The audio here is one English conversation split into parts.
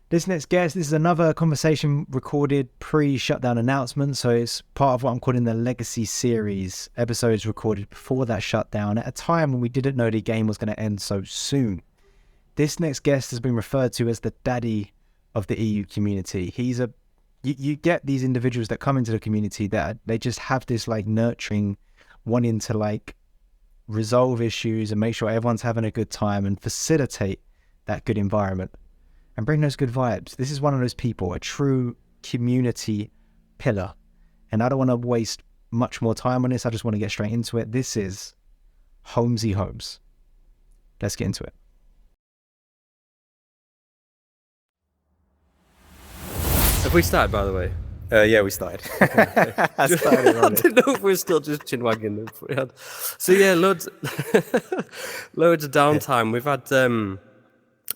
This next guest, this is another conversation recorded pre-shutdown announcement. So it's part of what I'm calling the Legacy series, episodes recorded before that shutdown at a time when we didn't know the game was going to end so soon. This next guest has been referred to as the daddy of the EU community. You get these individuals that come into the community that they just have this like nurturing, wanting to like resolve issues and make sure everyone's having a good time and facilitate that good environment and bring those good vibes. This is one of those people, a true community pillar. And I don't want to waste much more time on this. I just want to get straight into it. This is HolmsyHolme. Let's get into it. Have we started, by the way? Yeah, we started. Okay. I didn't know if we're still just chinwagging. So yeah, loads of downtime. We've had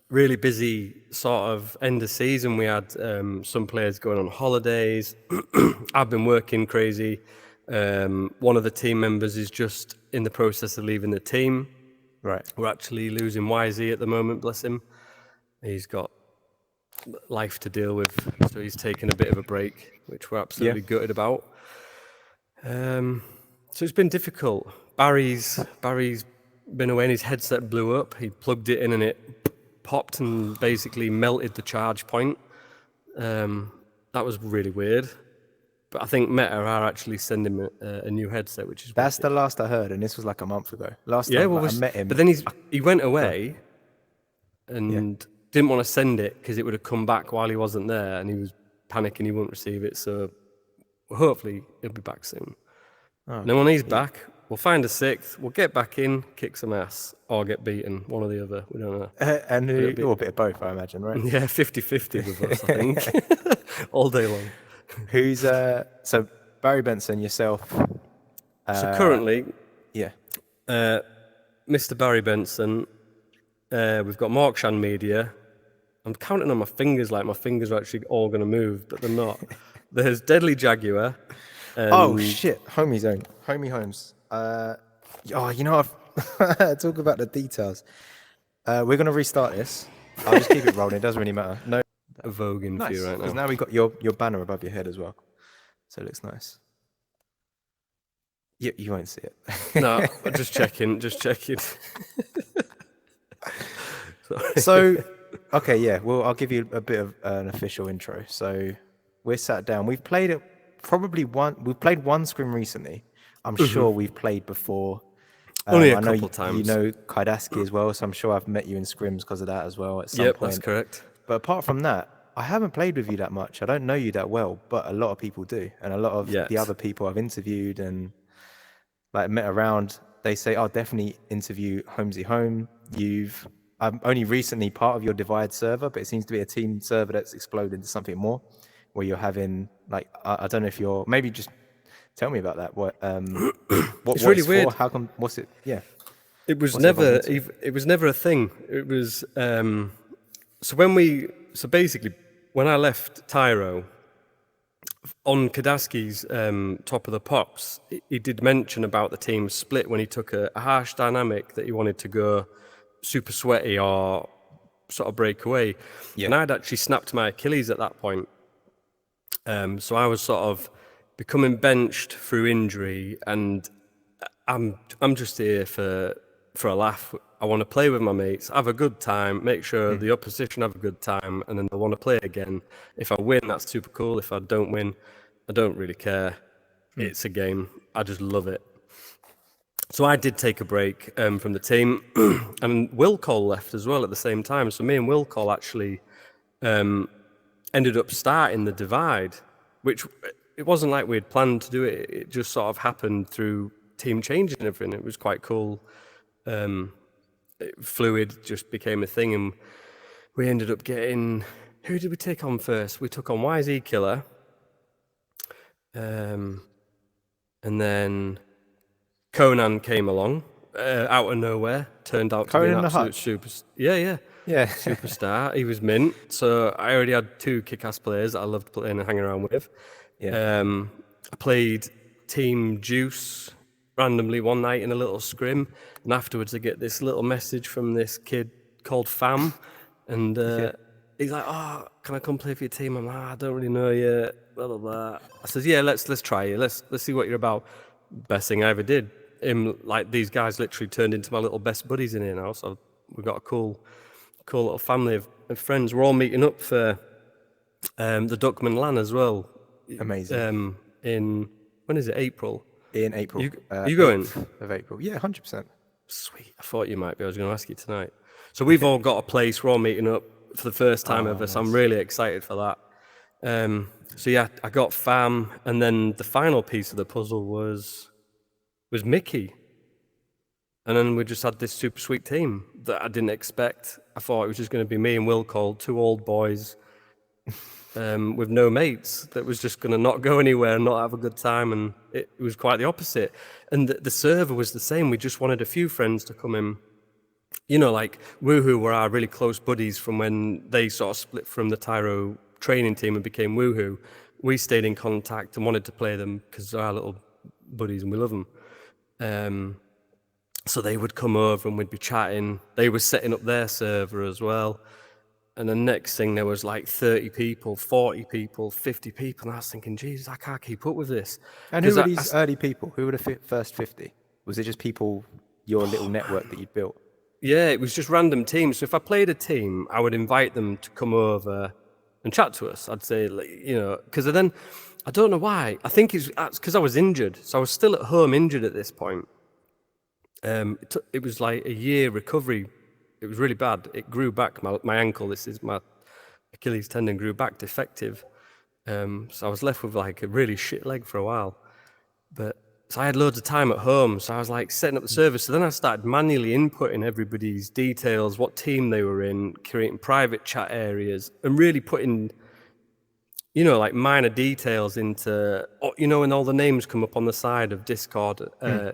really busy sort of end of season. We had some players going on holidays. I've been working crazy. One of the team members is just in the process of leaving the team. Right. We're actually losing YZ at the moment, bless him. He's got life to deal with, so he's taken a bit of a break, which we're absolutely gutted about. So it's been difficult. Barry's been away and his headset blew up. He plugged it in and it popped and basically melted the charge point. That was really weird. But I think Meta are actually sending him a new headset, which is That's the last I heard, and this was like a month ago. Last yeah, time well, I met him. But then he went away and didn't want to send it because it would have come back while he wasn't there, and he was panicking he wouldn't receive it. So hopefully he'll be back soon. And then when he's back, we'll find a sixth, we'll get back in, kick some ass, or get beaten, one or the other. We don't know. And a bit of both, I imagine, right? Yeah, 50-50 with us, I think. All day long. Who's so Barry Benson, yourself? So currently, Yeah. Mr. Barry Benson, we've got Markshan Media. I'm counting on my fingers like my fingers are actually all going to move, but they're not. There's Deadly Jaguar. Oh shit, HolmsyHolme. I've talk about the details. We're gonna restart this. I'll just keep it rolling. It doesn't really matter. No, Voguing for you right now. Because now we got your banner above your head as well, so it looks nice. You won't see it. No, just checking. So, okay, yeah. Well, I'll give you a bit of an official intro. So, we're sat down. We've played We've played one scrim recently. I'm sure we've played before. Only a couple times. You know Kaidaski as well, so I'm sure I've met you in scrims because of that as well at some point. That's correct. But apart from that, I haven't played with you that much. I don't know you that well, but a lot of people do, and a lot of the other people I've interviewed and like met around, they say, "Oh, definitely interview HolmsyHolme." I'm only recently part of your Divide server, but it seems to be a team server that's exploded into something more, where you're having like I don't know if you're maybe just tell me about that. What it's really weird. For? How come? What's it? Yeah. It was never a thing. It was so basically when I left Tyro on Kadaski's Top of the Pops, he did mention about the team split when he took a harsh dynamic that he wanted to go super sweaty or sort of break away. Yeah. And I'd actually snapped my Achilles at that point. So I was sort of becoming benched through injury, and I'm just here for a laugh. I want to play with my mates, have a good time, make sure the opposition have a good time, and then I want to play again. If I win, that's super cool. If I don't win, I don't really care. It's a game. I just love it. So I did take a break from the team, and Will Cole left as well at the same time. So me and Will Cole actually ended up starting the Divide, which it wasn't like we had planned to do it. It just sort of happened through team change and everything. It was quite cool. Fluid just became a thing, and we ended up getting... Who did we take on first? We took on YZ Killer. And then Conan came along out of nowhere. Turned out to be an absolute super... Yeah. Superstar. He was mint. So I already had two kick-ass players that I loved playing and hanging around with. Yeah. I played Team Juice randomly one night in a little scrim, and afterwards I get this little message from this kid called Fam, and he's like, "Oh, can I come play for your team?" I'm like, "I don't really know yet." Blah blah blah. I says, "Yeah, let's try it. Let's see what you're about." Best thing I ever did. Like these guys literally turned into my little best buddies in here now. So we've got a cool little family of friends. We're all meeting up for the Duckman LAN as well. Amazing. In when is it? April. In April. You going? 8th of April. Yeah, 100%. Sweet. I thought you might be. I was going to ask you tonight. So we've all got a place. We're all meeting up for the first time ever. Nice. So I'm really excited for that. So yeah, I got fam, and then the final piece of the puzzle was Mickey. And then we just had this super sweet team that I didn't expect. I thought it was just going to be me and Will Cole, two old boys with no mates, that was just going to not go anywhere and not have a good time. And it was quite the opposite. And the server was the same. We just wanted a few friends to come in. You know, like Woohoo were our really close buddies from when they sort of split from the Tyro training team and became Woohoo. We stayed in contact and wanted to play them because they're our little buddies and we love them. So they would come over and we'd be chatting. They were setting up their server as well. And the next thing, there was like 30 people, 40 people, 50 people. And I was thinking, Jesus, I can't keep up with this. And who were these early people? Who were the first 50? Was it just people, your little network that you'd built? Yeah, it was just random teams. So if I played a team, I would invite them to come over and chat to us. I'd say, you know, because then, I don't know why. I think it's because I was injured. So I was still at home injured at this point. It was like a year recovery. It was really bad. It grew back. My ankle, this is my Achilles tendon, grew back defective. So I was left with like a really shit leg for a while. So I had loads of time at home. So I was like setting up the server. So then I started manually inputting everybody's details, what team they were in, creating private chat areas, and really putting, you know, like minor details into, you know, when all the names come up on the side of Discord.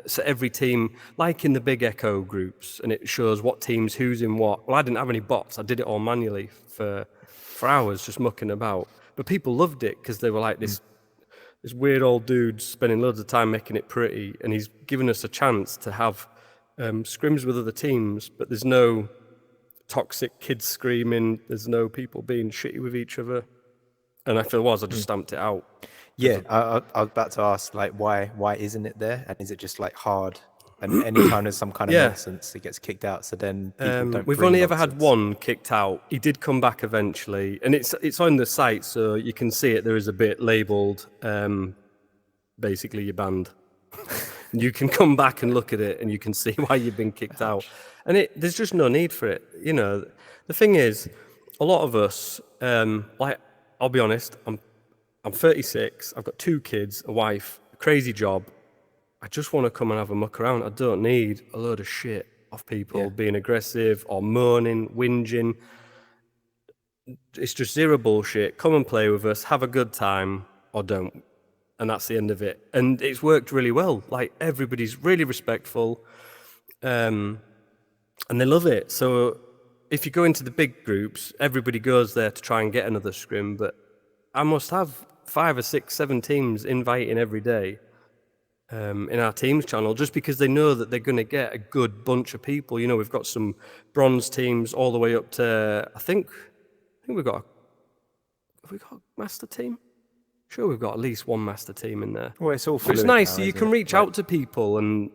So every team, like in the big Echo groups, and it shows what teams, who's in what. Well, I didn't have any bots. I did it all manually for hours, just mucking about. But people loved it because they were like this weird old dude spending loads of time making it pretty, and he's given us a chance to have scrims with other teams, but there's no toxic kids screaming, there's no people being shitty with each other. And if there was, I just stamped it out. Yeah, I was about to ask, like, why isn't it there? And is it just like hard? And anytime there's some kind of nonsense, it gets kicked out. So then people don't. We've only ever had one kicked out. He did come back eventually, and it's on the site, so you can see it. There is a bit labelled, basically you're banned. You can come back and look at it, and you can see why you've been kicked out. And there's just no need for it. You know, the thing is, a lot of us, like, I'll be honest, I'm 36. I've got 2 kids, a wife, a crazy job. I just want to come and have a muck around. I don't need a load of shit off people being aggressive or moaning, whinging. It's just zero bullshit. Come and play with us, have a good time, or don't. And that's the end of it. And it's worked really well. Like, everybody's really respectful, and they love it. So if you go into the big groups, everybody goes there to try and get another scrim, but I must have 5 or 6, 7 teams inviting every day. In our Teams channel, just because they know that they're going to get a good bunch of people. You know, we've got some bronze teams all the way up to, I think we've got have we got a master team? Sure, we've got at least one master team in there. Well, it's all it's nice, so you can reach out to people and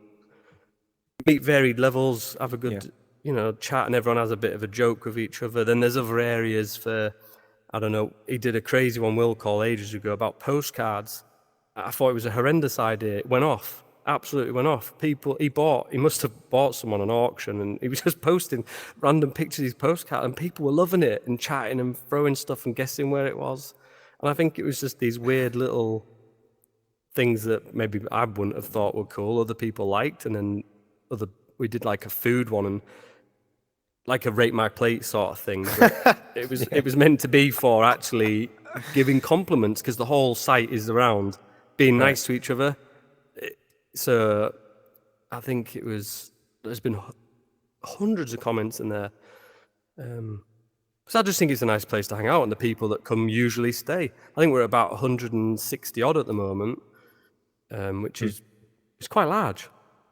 meet varied levels, have a good, you know, chat, and everyone has a bit of a joke with each other. Then there's other areas for, I don't know, he did a crazy one, Will Call, ages ago about postcards. I thought it was a horrendous idea. It went off. Absolutely went off. People, he must have bought some on an auction, and he was just posting random pictures of his postcard, and people were loving it and chatting and throwing stuff and guessing where it was. And I think it was just these weird little things that maybe I wouldn't have thought were cool, other people liked, and then we did like a food one and like a rate my plate sort of thing. It was meant to be for actually giving compliments, because the whole site is around being nice to each other. So I think there's been hundreds of comments in there. So I just think it's a nice place to hang out, and the people that come usually stay. I think we're about 160 odd at the moment, which is quite large,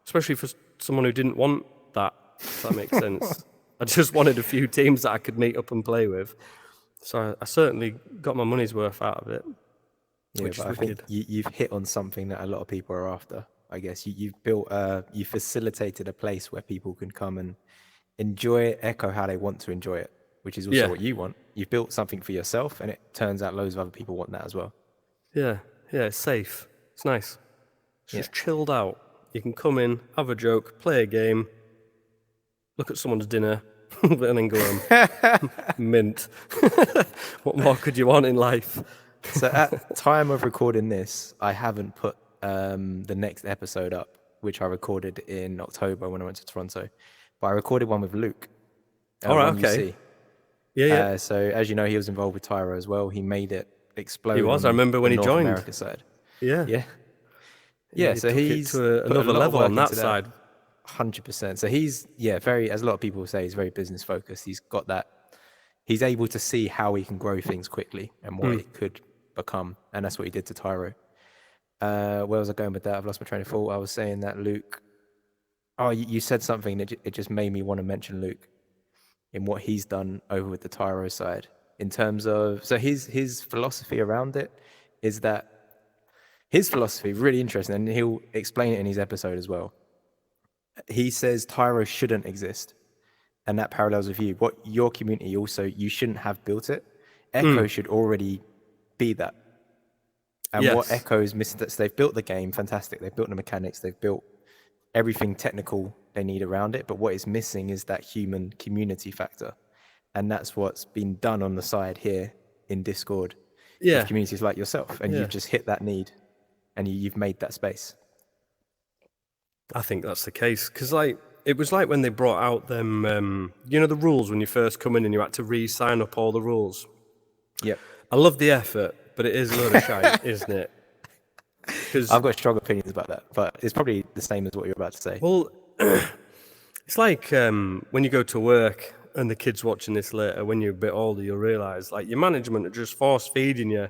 especially for someone who didn't want that, if that makes sense. I just wanted a few teams that I could meet up and play with. So I certainly got my money's worth out of it. Yeah, Which but is I think wicked. you've hit on something that a lot of people are after. I guess you've built, you facilitated a place where people can come and enjoy Echo how they want to enjoy it, which is also Yeah. what you want. You've built something for yourself, and it turns out loads of other people want that as well. Yeah, it's safe. It's nice. It's Yeah. just chilled out. You can come in, have a joke, play a game, look at someone's dinner, and then go home. Mint. What more could you want in life? So at time of recording this, I haven't put the next episode up, which I recorded in October when I went to Toronto. But I recorded one with Luke. All right, one you okay. see. Yeah. So as you know, he was involved with Tyro as well. He made it explode. He was. I on remember when the he North joined. America side. Yeah. Yeah. He So took it he's to put a another lot of level work on that into side. 100%. So he's very, as a lot of people say, he's very business focused. He's got that. He's able to see how he can grow things quickly and what it could become, and that's what he did to Tyro. Where was I going with that? I've lost my train of thought. I was saying that Luke. Oh, you said something that it just made me want to mention Luke in what he's done over with the Tyro side in terms of, so his philosophy around it is that his philosophy really interesting, and he'll explain it in his episode as well. He says Tyro shouldn't exist, and that parallels with you. What your community also, you shouldn't have built it. Echo should already be that. And Yes. what Echo is missing, so they've built the game, fantastic. They've built the mechanics, they've built everything technical they need around it. But what is missing is that human community factor. And that's what's been done on the side here in Discord with communities like yourself. And you've just hit that need, and you've made that space. I think that's the case. Because it was like when they brought out them, the rules when you first come in and you had to re-sign up all the rules. Yep. I love the effort, but it is a load of shite, isn't it? Because I've got strong opinions about that, but it's probably the same as what you're about to say. Well, it's like when you go to work, and the kids watching this later, when you're a bit older, you'll realise like your management are just force feeding you,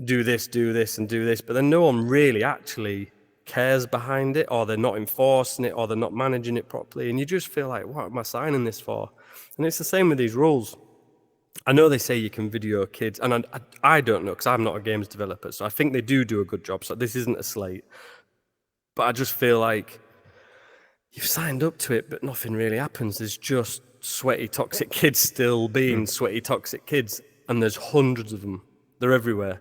do this, and do this, but then no one really actually cares behind it, or they're not enforcing it, or they're not managing it properly, and you just feel like, what am I signing this for? And it's the same with these rules. I know they say you can video kids, and I don't know because I'm not a games developer, so I think they do a good job. So this isn't a slate, but I just feel like you've signed up to it, but nothing really happens. There's just sweaty, toxic kids still being sweaty, toxic kids, and there's hundreds of them. They're everywhere.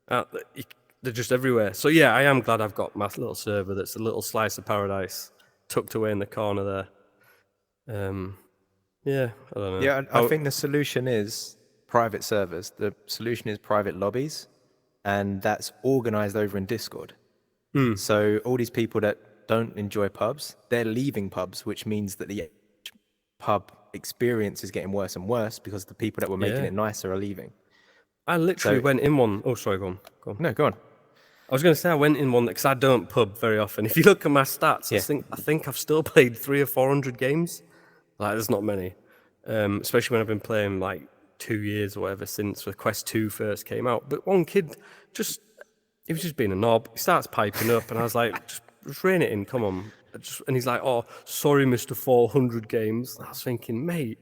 They're just everywhere. So yeah, I am glad I've got my little server that's a little slice of paradise tucked away in the corner there. Yeah, I don't know. Yeah, I think the solution is private servers. The solution is private lobbies, and that's organized over in Discord. So all these people that don't enjoy pubs, they're leaving pubs, which means that the pub experience is getting worse and worse because the people that were making it nicer are leaving. I literally went in one. Oh, sorry, go on. No, go on. I was going to say I went in one because I don't pub very often. If you look at my stats, I think I've still played 300 or 400 games. Like, there's not many. Especially when I've been playing like 2 years or whatever since the Quest 2 first came out. But one kid he was just being a knob. He starts piping up, and I was like, just rein it in, come on. And he's like, oh, sorry, Mr. 400 games. And I was thinking, mate,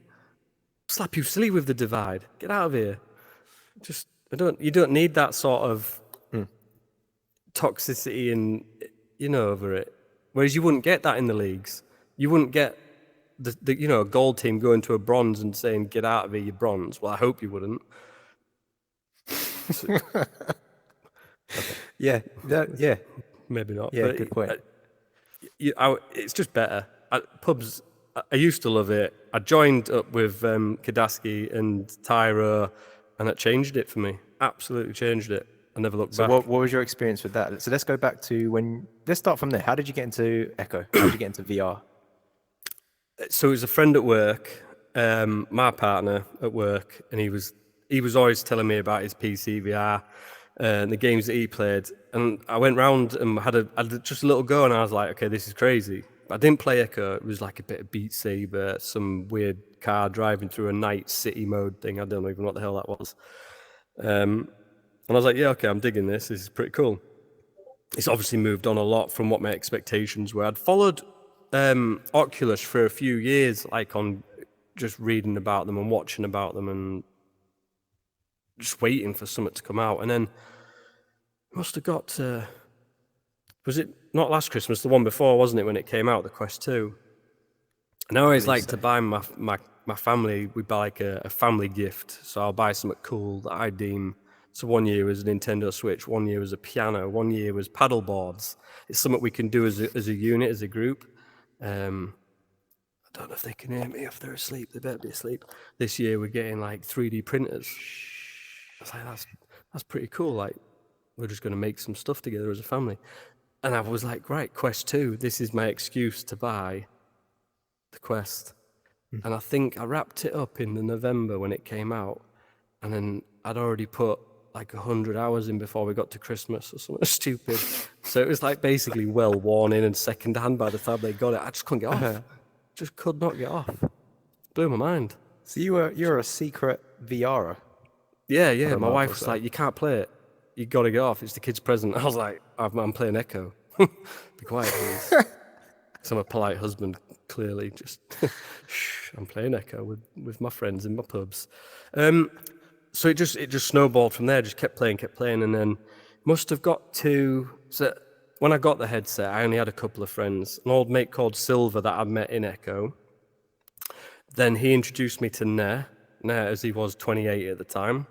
slap you silly with the divide. Get out of here. You don't need that sort of toxicity and over it. Whereas you wouldn't get that in the leagues. You wouldn't get a gold team going to a bronze and saying, get out of here, you bronze. Well, I hope you wouldn't. Yeah. Maybe not. Yeah, but good point. It's just better. Pubs, I used to love it. I joined up with Kadaski and Tyro, and that changed it for me. Absolutely changed it. I never looked back. So what was your experience with that? So let's go back to let's start from there. How did you get into Echo? How did you get into VR? So it was a friend at work, my partner at work, and he was always telling me about his PC VR and the games that he played. And I went round and had just a little go, and I was like, okay, this is crazy. I didn't play Echo. It was like a bit of Beat Saber, some weird car driving through a night city mode thing. I don't even know what the hell that was. And I was like, yeah, okay, I'm digging this. This is pretty cool. It's obviously moved on a lot from what my expectations were. I'd followed Oculus for a few years, like on just reading about them and watching about them, and just waiting for something to come out. And then must have got to, was it not last Christmas, the one before, wasn't it, when it came out, the Quest 2? And I always like to buy my family, we buy like a family gift. So I'll buy something cool that I deem. So one year was a Nintendo Switch, one year was a piano, one year was paddle boards. It's something we can do as a unit, as a group. I don't know if they can hear me, if they're asleep. They better be asleep. This year we're getting like 3D printers. I was like, that's pretty cool. Like, we're just going to make some stuff together as a family. And I was like, right, Quest 2, this is my excuse to buy the Quest. And I think I wrapped it up in the November when it came out. And then I'd already put like 100 hours in before we got to Christmas or something stupid. So it was like basically well worn in and secondhand by the time they got it. I just couldn't get off. Just could not get off. Blew my mind. So you're a secret VRer. Yeah. My wife was like, you can't play it. You got to get off. It's the kid's present. I was like, I'm playing Echo. Be quiet, please. So I'm a polite husband, clearly. Just, shh, I'm playing Echo with my friends in my pubs. So it just snowballed from there. Just kept playing, and then must have got to. So when I got the headset, I only had a couple of friends. An old mate called Silver that I'd met in Echo. Then he introduced me to Nair, as he was 28 at the time.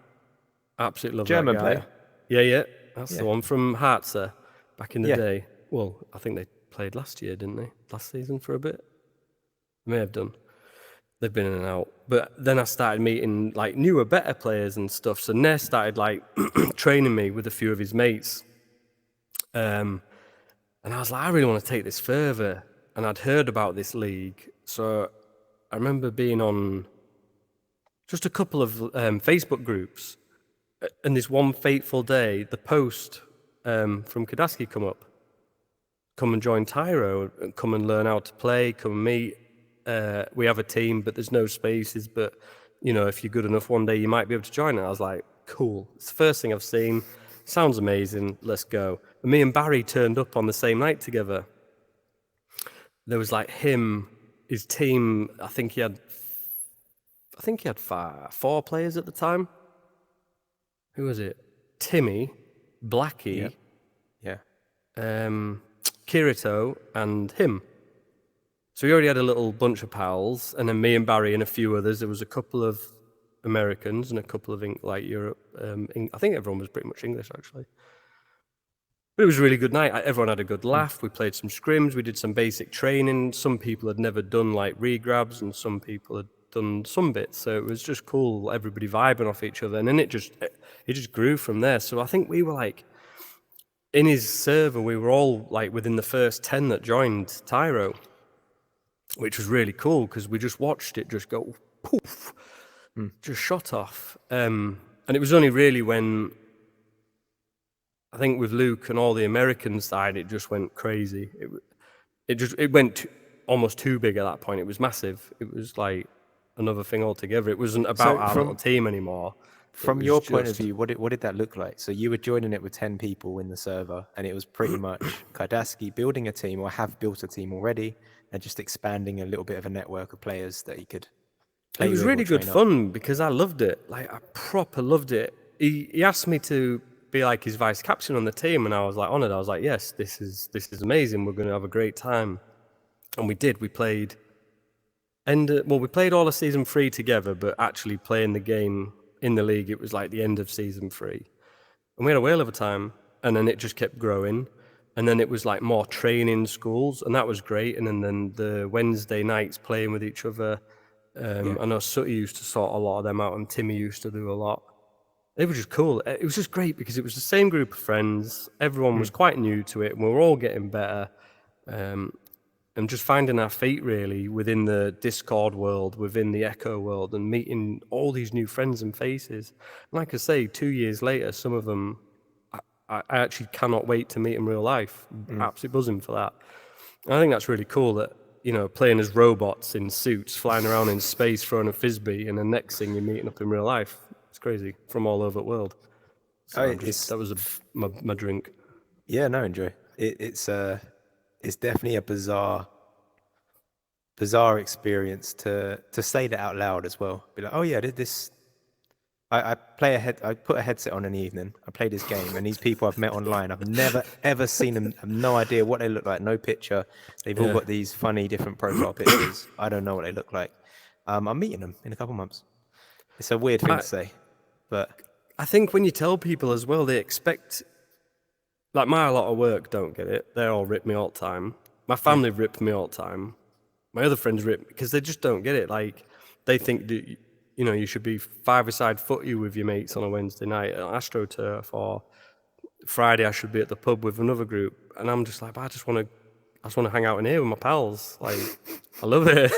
Absolutely love German that guy. player. Yeah. That's the one from Hartzer back in the day. Well, I think they played last year, didn't they? Last season for a bit. May have done. They've been in and out. But then I started meeting like newer, better players and stuff. So Nair started like training me with a few of his mates. And I was like, I really want to take this further. And I'd heard about this league. So I remember being on just a couple of Facebook groups. And this one fateful day, the post from Kadaski come and join Tyro, and come and learn how to play, come and meet. We have a team, but there's no spaces. But, you know, if you're good enough one day, you might be able to join it. I was like, cool. It's the first thing I've seen. Sounds amazing. Let's go. And me and Barry turned up on the same night together. There was like him, his team. I think he had 4 players at the time. Who was it? Timmy, Blackie, Kirito, and him. So we already had a little bunch of pals, and then me and Barry and a few others. There was a couple of Americans and a couple of Europe. I think everyone was pretty much English, actually. But it was a really good night. Everyone had a good laugh. We played some scrims. We did some basic training. Some people had never done like regrabs, and some people had done some bits. So it was just cool. Everybody vibing off each other, and then it just grew from there. So I think we were like in his server. We were all like within the first 10 that joined Tyro, which was really cool because we just watched it just go poof, just shot off. And it was only really when I think with Luke and all the American side, it just went crazy. It went almost too big at that point. It was massive. It was like another thing altogether. It wasn't about our little team anymore. From your point of view, what did that look like? So you were joining it with 10 people in the server, and it was pretty much Kadaski building a team, or have built a team already, and just expanding a little bit of a network of players that he could play. It was really good fun because I loved it. Like, I proper loved it. He asked me to be like his vice captain on the team, and I was like honored. I was like, yes, this is amazing. We're going to have a great time. And we did. We played we played all of season 3 together, but actually playing the game in the league, it was like the end of season 3. And we had a whale of a time, and then it just kept growing. And then it was like more training schools, and that was great. And then the Wednesday nights playing with each other. I know Sutty used to sort a lot of them out, and Timmy used to do a lot. It was just cool. It was just great because it was the same group of friends. Everyone was quite new to it, and we were all getting better. And just finding our feet really within the Discord world, within the Echo world, and meeting all these new friends and faces. And like I say, 2 years later, some of them, I actually cannot wait to meet in real life. Absolutely buzzing for that. And I think that's really cool that, you know, playing as robots in suits, flying around in space, throwing a frisbee, and the next thing you're meeting up in real life. It's crazy, from all over the world. So that was my drink. Yeah, no, enjoy. It's definitely a bizarre experience to say that out loud as well. Be like, oh yeah, this. I put a headset on in the evening. I play this game, and these people I've met online, I've never ever seen them. I've no idea what they look like. No picture. They've all got these funny different profile pictures. I don't know what they look like. I'm meeting them in a couple months. It's a weird thing to say, but I think when you tell people as well, they expect. Like my lot of work don't get it. They all rip me all the time. My family rip me all the time. My other friends rip because they just don't get it. Like they think that you should be five-a-side footy with your mates on a Wednesday night at AstroTurf, or Friday I should be at the pub with another group. And I'm just like, I just want to hang out in here with my pals. Like I love it.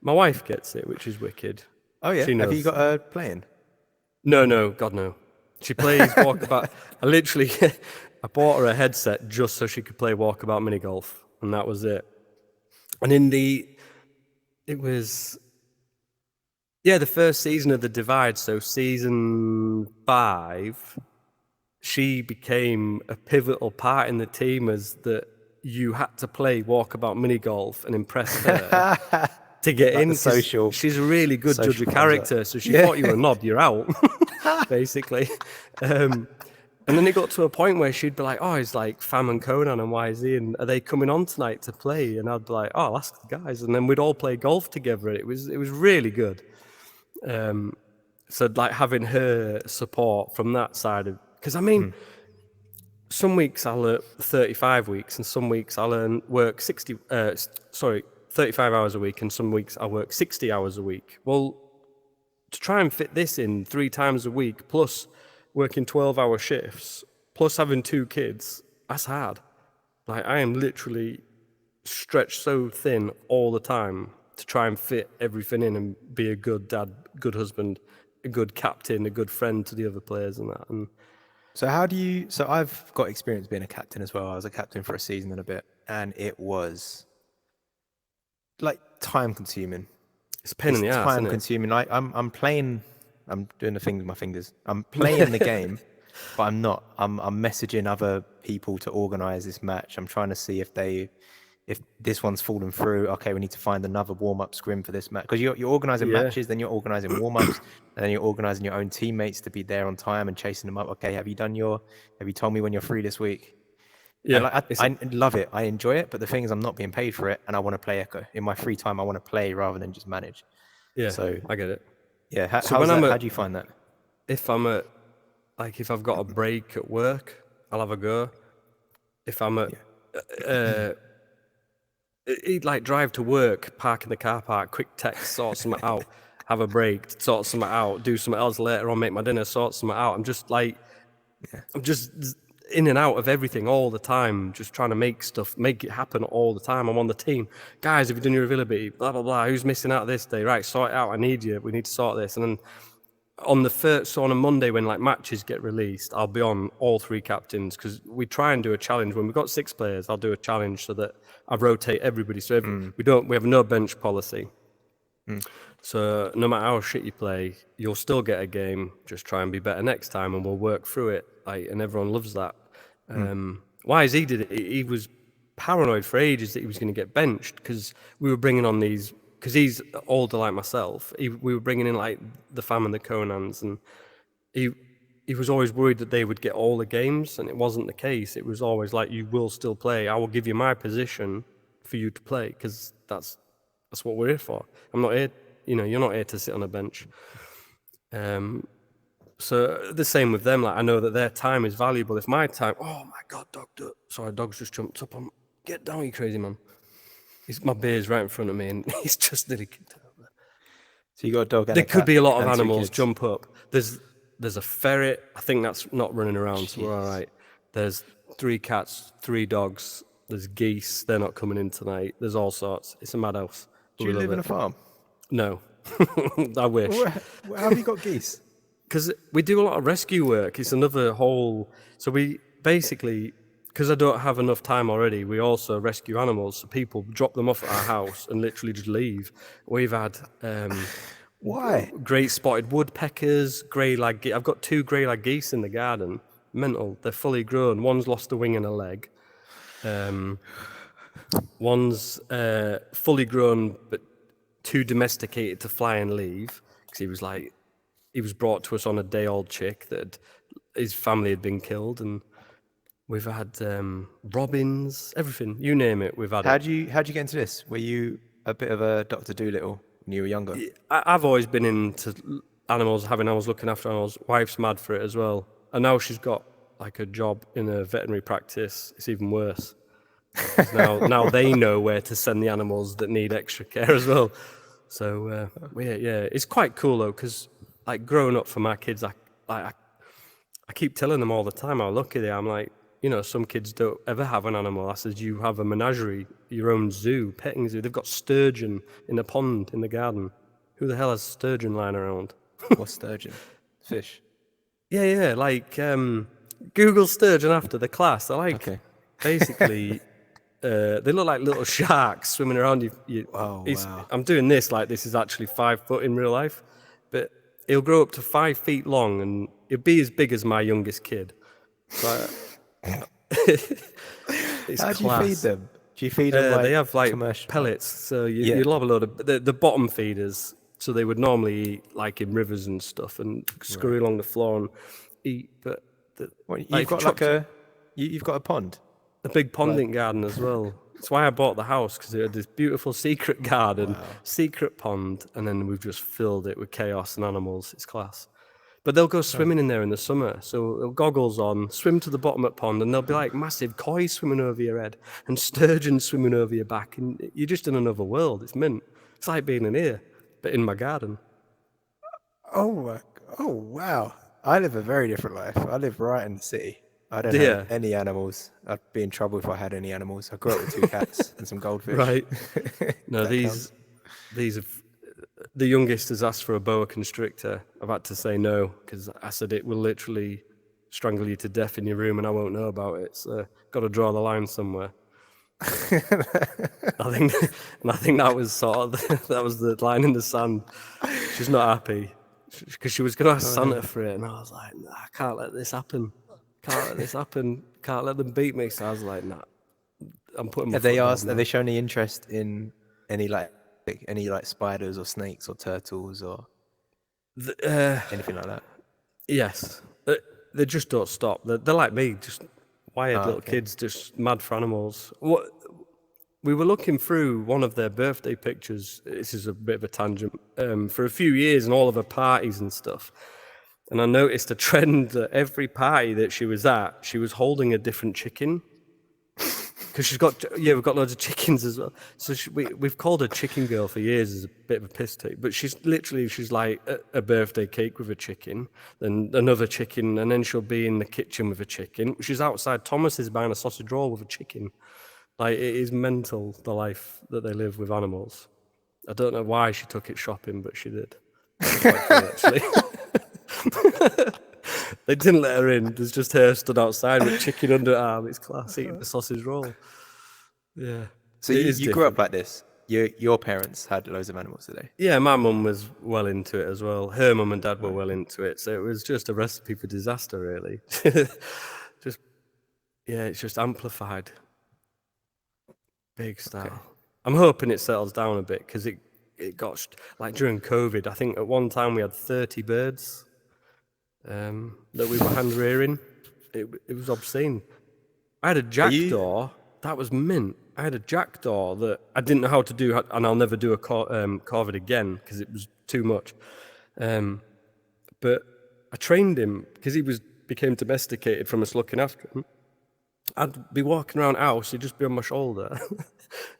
My wife gets it, which is wicked. Oh yeah, have you got her playing? No, God no. She plays walkabout. I bought her a headset just so she could play walkabout mini golf, and that was it. And it was the first season of the Divide, so season 5, she became a pivotal part in the team, as that you had to play walkabout mini golf and impress her to get in. Social. She's a really good judge of character, so she thought you were a knob, you're out, basically. And then it got to a point where she'd be like, oh, it's like Fam and Conan and YZ, and are they coming on tonight to play? And I'd be like, oh, I'll ask the guys. And then we'd all play golf together. It was really good. So like having her support from that side of, because I mean, some weeks I'll work 35 weeks, and some weeks I'll work 35 hours a week, and some weeks I'll work 60 hours a week. Well, to try and fit this in 3 times a week, plus working 12-hour shifts, plus having 2 kids, that's hard. Like I am literally stretched so thin all the time to try and fit everything in and be a good dad, good husband, a good captain, a good friend to the other players and that. And so I've got experience being a captain as well. I was a captain for a season and a bit, and it was like time consuming. It's a pain in the ass, time consuming. I'm playing, I'm doing the thing with my fingers. I'm playing the game, but I'm not. I'm messaging other people to organize this match. I'm trying to see if this one's fallen through. Okay, we need to find another warm-up scrim for this match, because you're organizing matches, then you're organizing warm-ups, and then you're organizing your own teammates to be there on time and chasing them up. Okay, have you told me when you're free this week? Yeah, I love it. I enjoy it, but the thing is, I'm not being paid for it, and I want to play Echo in my free time. I want to play rather than just manage. Yeah, so I get it. Yeah, how do you find that? If I've got a break at work, I'll have a go. If I'm like drive to work, park in the car park, quick text, sort something out, have a break, sort something out, do something else later on, make my dinner, sort something out. I'm just like, I'm just in and out of everything all the time, just trying to make it happen all the time. I'm on the team. Guys, have you done your availability? Blah, blah, blah. Who's missing out this day? Right, sort it out. I need you. We need to sort this. And then on a Monday when like matches get released, I'll be on all 3 captains, because we try and do a challenge. When we've got 6 players, I'll do a challenge so that I rotate everybody. So we have no bench policy. So no matter how shit you play, you'll still get a game. Just try and be better next time, and we'll work through it. And everyone loves that. YZ did it. He was paranoid for ages that he was going to get benched, because we were bringing on these, because he's older like myself. We were bringing in like the Fam and the Conans, and he was always worried that they would get all the games, and it wasn't the case. It was always like, you will still play. I will give you my position for you to play, because that's what we're here for. I'm not here, you're not here to sit on a bench. So the same with them. Like I know that their time is valuable. If my time, oh my God, dog's just jumped up. Get down, you crazy man. My beer's right in front of me, and he's just nearly kicked over. So you got a dog. And there could be a lot of animals jump up. There's a ferret. I think that's not running around, so we're all right. There's 3 cats, 3 dogs. There's geese. They're not coming in tonight. There's all sorts. It's a madhouse. Do you live in a farm? No, I wish. Where have you got geese? Because we do a lot of rescue work. It's another whole. So we basically, because I don't have enough time already, we also rescue animals. So people drop them off at our house and literally just leave. We've had why great spotted woodpeckers, grey-lag. I've got 2 grey-lag geese in the garden. Mental. They're fully grown. One's lost a wing and a leg. One's fully grown but too domesticated to fly and leave, because he was like he was brought to us on a day-old chick that his family had been killed, and we've had robins, everything, you name it, we've had How'd you get into this? Were you a bit of a Dr. Dolittle when you were younger? I've always been into animals, having animals, looking after animals. Wife's mad for it as well, and now she's got like a job in a veterinary practice. It's even worse. Now they know where to send the animals that need extra care as well. So yeah, it's quite cool though, because like growing up for my kids, I keep telling them all the time how lucky they are. I'm like, some kids don't ever have an animal. I said, you have a menagerie, your own zoo, petting zoo. They've got sturgeon in a pond in the garden. Who the hell has sturgeon lying around? What's sturgeon? Fish. Yeah, like Google sturgeon after the class. They're like basically they look like little sharks swimming around. Wow. I'm doing this like this is actually 5 foot in real life, but he'll grow up to 5 feet long and he'll be as big as my youngest kid. So, How do you feed them? Do you feed them like they have like commercial pellets, so you'll have a load of the bottom feeders. So they would normally eat like in rivers and stuff and scurry along the floor and eat. But you've got a pond, a big ponding garden as well. That's why I bought the house, because it had this beautiful secret garden, secret pond, and then we've just filled it with chaos and animals. It's class. But they'll go swimming in there in the summer. So they'll goggles on, swim to the bottom of the pond, and there'll be like massive koi swimming over your head and sturgeon swimming over your back. And you're just in another world. It's mint. It's like being in here, but in my garden. Oh wow. I live a very different life. I live right in the city. I don't have any animals. I'd be in trouble if I had any animals. I grew up with 2 cats and some goldfish. Right. No, these are... The youngest has asked for a boa constrictor. I've had to say no, because I said it will literally strangle you to death in your room and I won't know about it. So got to draw the line somewhere. I think that was sort of that was the line in the sand. She's not happy because she was going to ask Santa for it, and I was like, nah, I can't let this happen. Can't let them beat me. So I was like, nah, I'm putting my foot down now. Have they shown any interest in any spiders or snakes or turtles or anything like that? Yes, they just don't stop. They're like me, just wired little kids, just mad for animals. We were looking through one of their birthday pictures. This is a bit of a tangent. For a few years and all of her parties and stuff. And I noticed a trend that every party that she was at, she was holding a different chicken. Because we've got loads of chickens as well. So we've called her Chicken Girl for years as a bit of a piss take. But she's like a birthday cake with a chicken, then another chicken, and then she'll be in the kitchen with a chicken. She's outside Thomas's buying a sausage roll with a chicken. Like, it is mental, the life that they live with animals. I don't know why she took it shopping, but she did. Quite funny, actually. They didn't let her in. There's just her stood outside with chicken under her arm. It's class, eating the sausage roll. Yeah. So you grew up like this? Your parents had loads of animals today? Yeah, my mum was well into it as well. Her mum and dad were well into it. So it was just a recipe for disaster, really. It's just amplified. Big style. Okay. I'm hoping it settles down a bit, because it got, like during COVID, I think at one time we had 30 birds that we were hand rearing. It was obscene. I had a jackdaw. That was mint. I had a jackdaw that I didn't know how to do, and I'll never do a corvid again because it was too much. But I trained him because he became domesticated from us looking after him. I'd be walking around the house, he'd just be on my shoulder.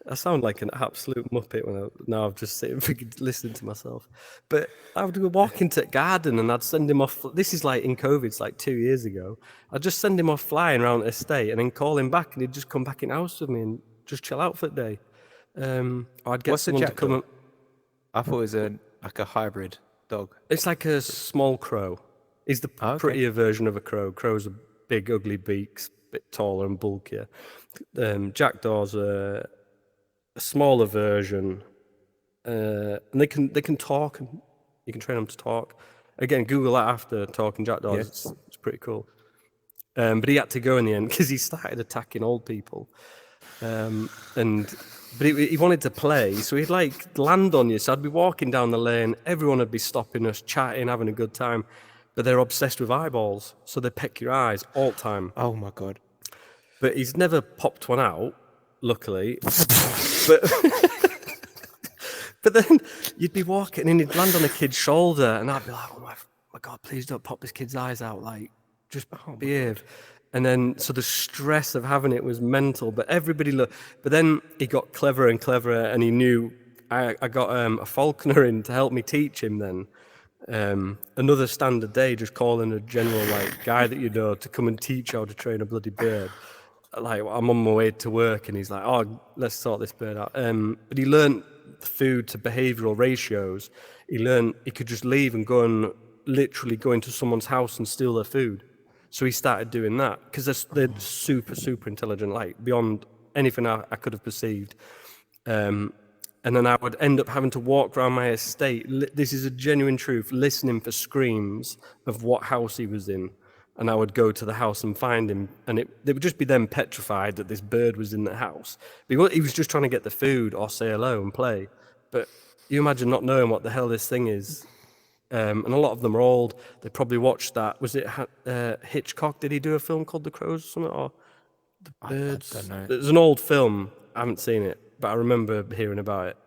I sound like an absolute muppet now I've just sitting listening to myself. But I would walk into the garden and I'd send him off. This is like in COVID, it's like 2 years ago. I'd just send him off flying around the estate and then call him back, and he'd just come back in the house with me and just chill out for the day. Or I'd get someone to come. I thought it was like a hybrid dog. It's like a small crow. He's the prettier version of a crow. Crows are big, ugly beaks, a bit taller and bulkier. Jackdaws are a smaller version, and they can talk, and you can train them to talk. Again, Google that after talking jackdaws. Yeah. It's pretty cool. But he had to go in the end because he started attacking old people, and But he wanted to play, so he'd like land on you. So I'd be walking down the lane, everyone would be stopping us, chatting, having a good time. But they're obsessed with eyeballs, so they peck your eyes all the time. Oh my God. But he's never popped one out, luckily. but but then you'd be walking and he'd land on a kid's shoulder, and I'd be like, oh my God, please don't pop this kid's eyes out. Like, just behave. And then, so the stress of having it was mental, but everybody looked. But then he got cleverer and cleverer, and he knew I got a falconer in to help me teach him then. Another standard day, just calling a general like guy that you know to come and teach you how to train a bloody bird. Like, I'm on my way to work, and he's like, oh, let's sort this bird out. But he learned food to behavioral ratios. He learned he could just leave and literally go into someone's house and steal their food. So he started doing that because they're super, super intelligent, like beyond anything I could have perceived. And then I would end up having to walk around my estate. This is a genuine truth, listening for screams of what house he was in. And I would go to the house and find him. And they would just be then petrified that this bird was in the house. He was just trying to get the food or say hello and play. But you imagine not knowing what the hell this thing is. And a lot of them are old. They probably watched that. Was it Hitchcock? Did he do a film called The Crows or something? Or The Birds? I don't know. It's an old film. I haven't seen it, but I remember hearing about it.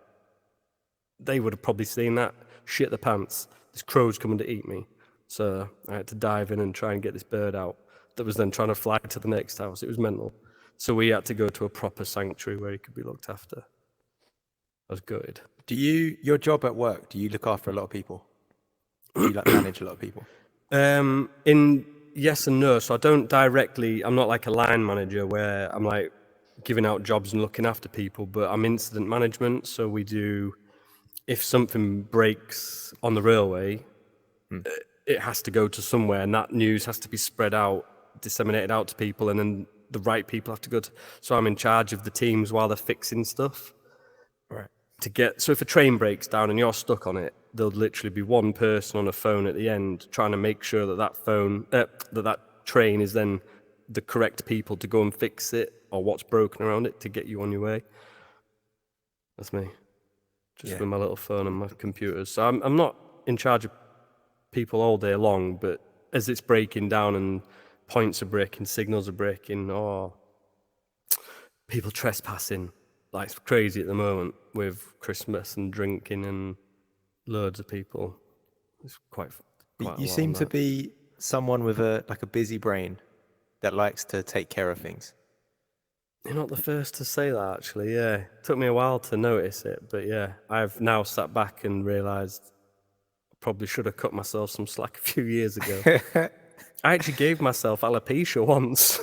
They would have probably seen that. Shit the pants. This crow's coming to eat me. So I had to dive in and try and get this bird out that was then trying to fly to the next house. It was mental. So we had to go to a proper sanctuary where he could be looked after. I was gutted. Your job at work, do you look after a lot of people? Do you like manage a lot of people? In yes and no. So I don't directly, I'm not like a line manager where I'm like giving out jobs and looking after people, but I'm incident management. So we do, if something breaks on the railway, it has to go to somewhere, and that news has to be spread out, disseminated out to people, and then the right people have to go to. So I'm in charge of the teams while they're fixing stuff. Right. So if a train breaks down and you're stuck on it, there'll literally be one person on a phone at the end trying to make sure that train is then the correct people to go and fix it, or what's broken around it to get you on your way. That's me. Just with my little phone and my computers. So I'm not in charge of people all day long, but as it's breaking down and points are breaking, signals are breaking, or people trespassing, like it's crazy at the moment with Christmas and drinking and loads of people. It's quite you seem to be someone with a busy brain that likes to take care of things. You're not the first to say that, actually. Yeah, it took me a while to notice it, but yeah, I've now sat back and realised I probably should have cut myself some slack a few years ago. I actually gave myself alopecia once.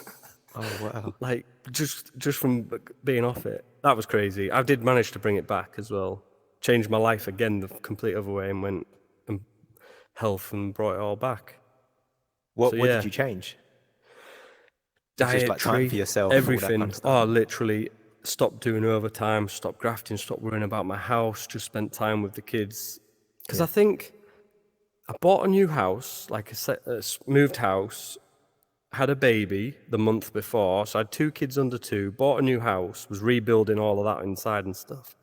Oh wow! Like just from being off it. That was crazy. I did manage to bring it back as well. Changed my life again the complete other way and went and health and brought it all back. What did you change? Dietary, just like time for yourself, everything. Kind of Literally stopped doing overtime, stopped grafting, stopped worrying about my house, just spent time with the kids. Because I think I bought a new house, like a moved house, had a baby the month before, so I had 2 kids under 2, bought a new house, was rebuilding all of that inside and stuff.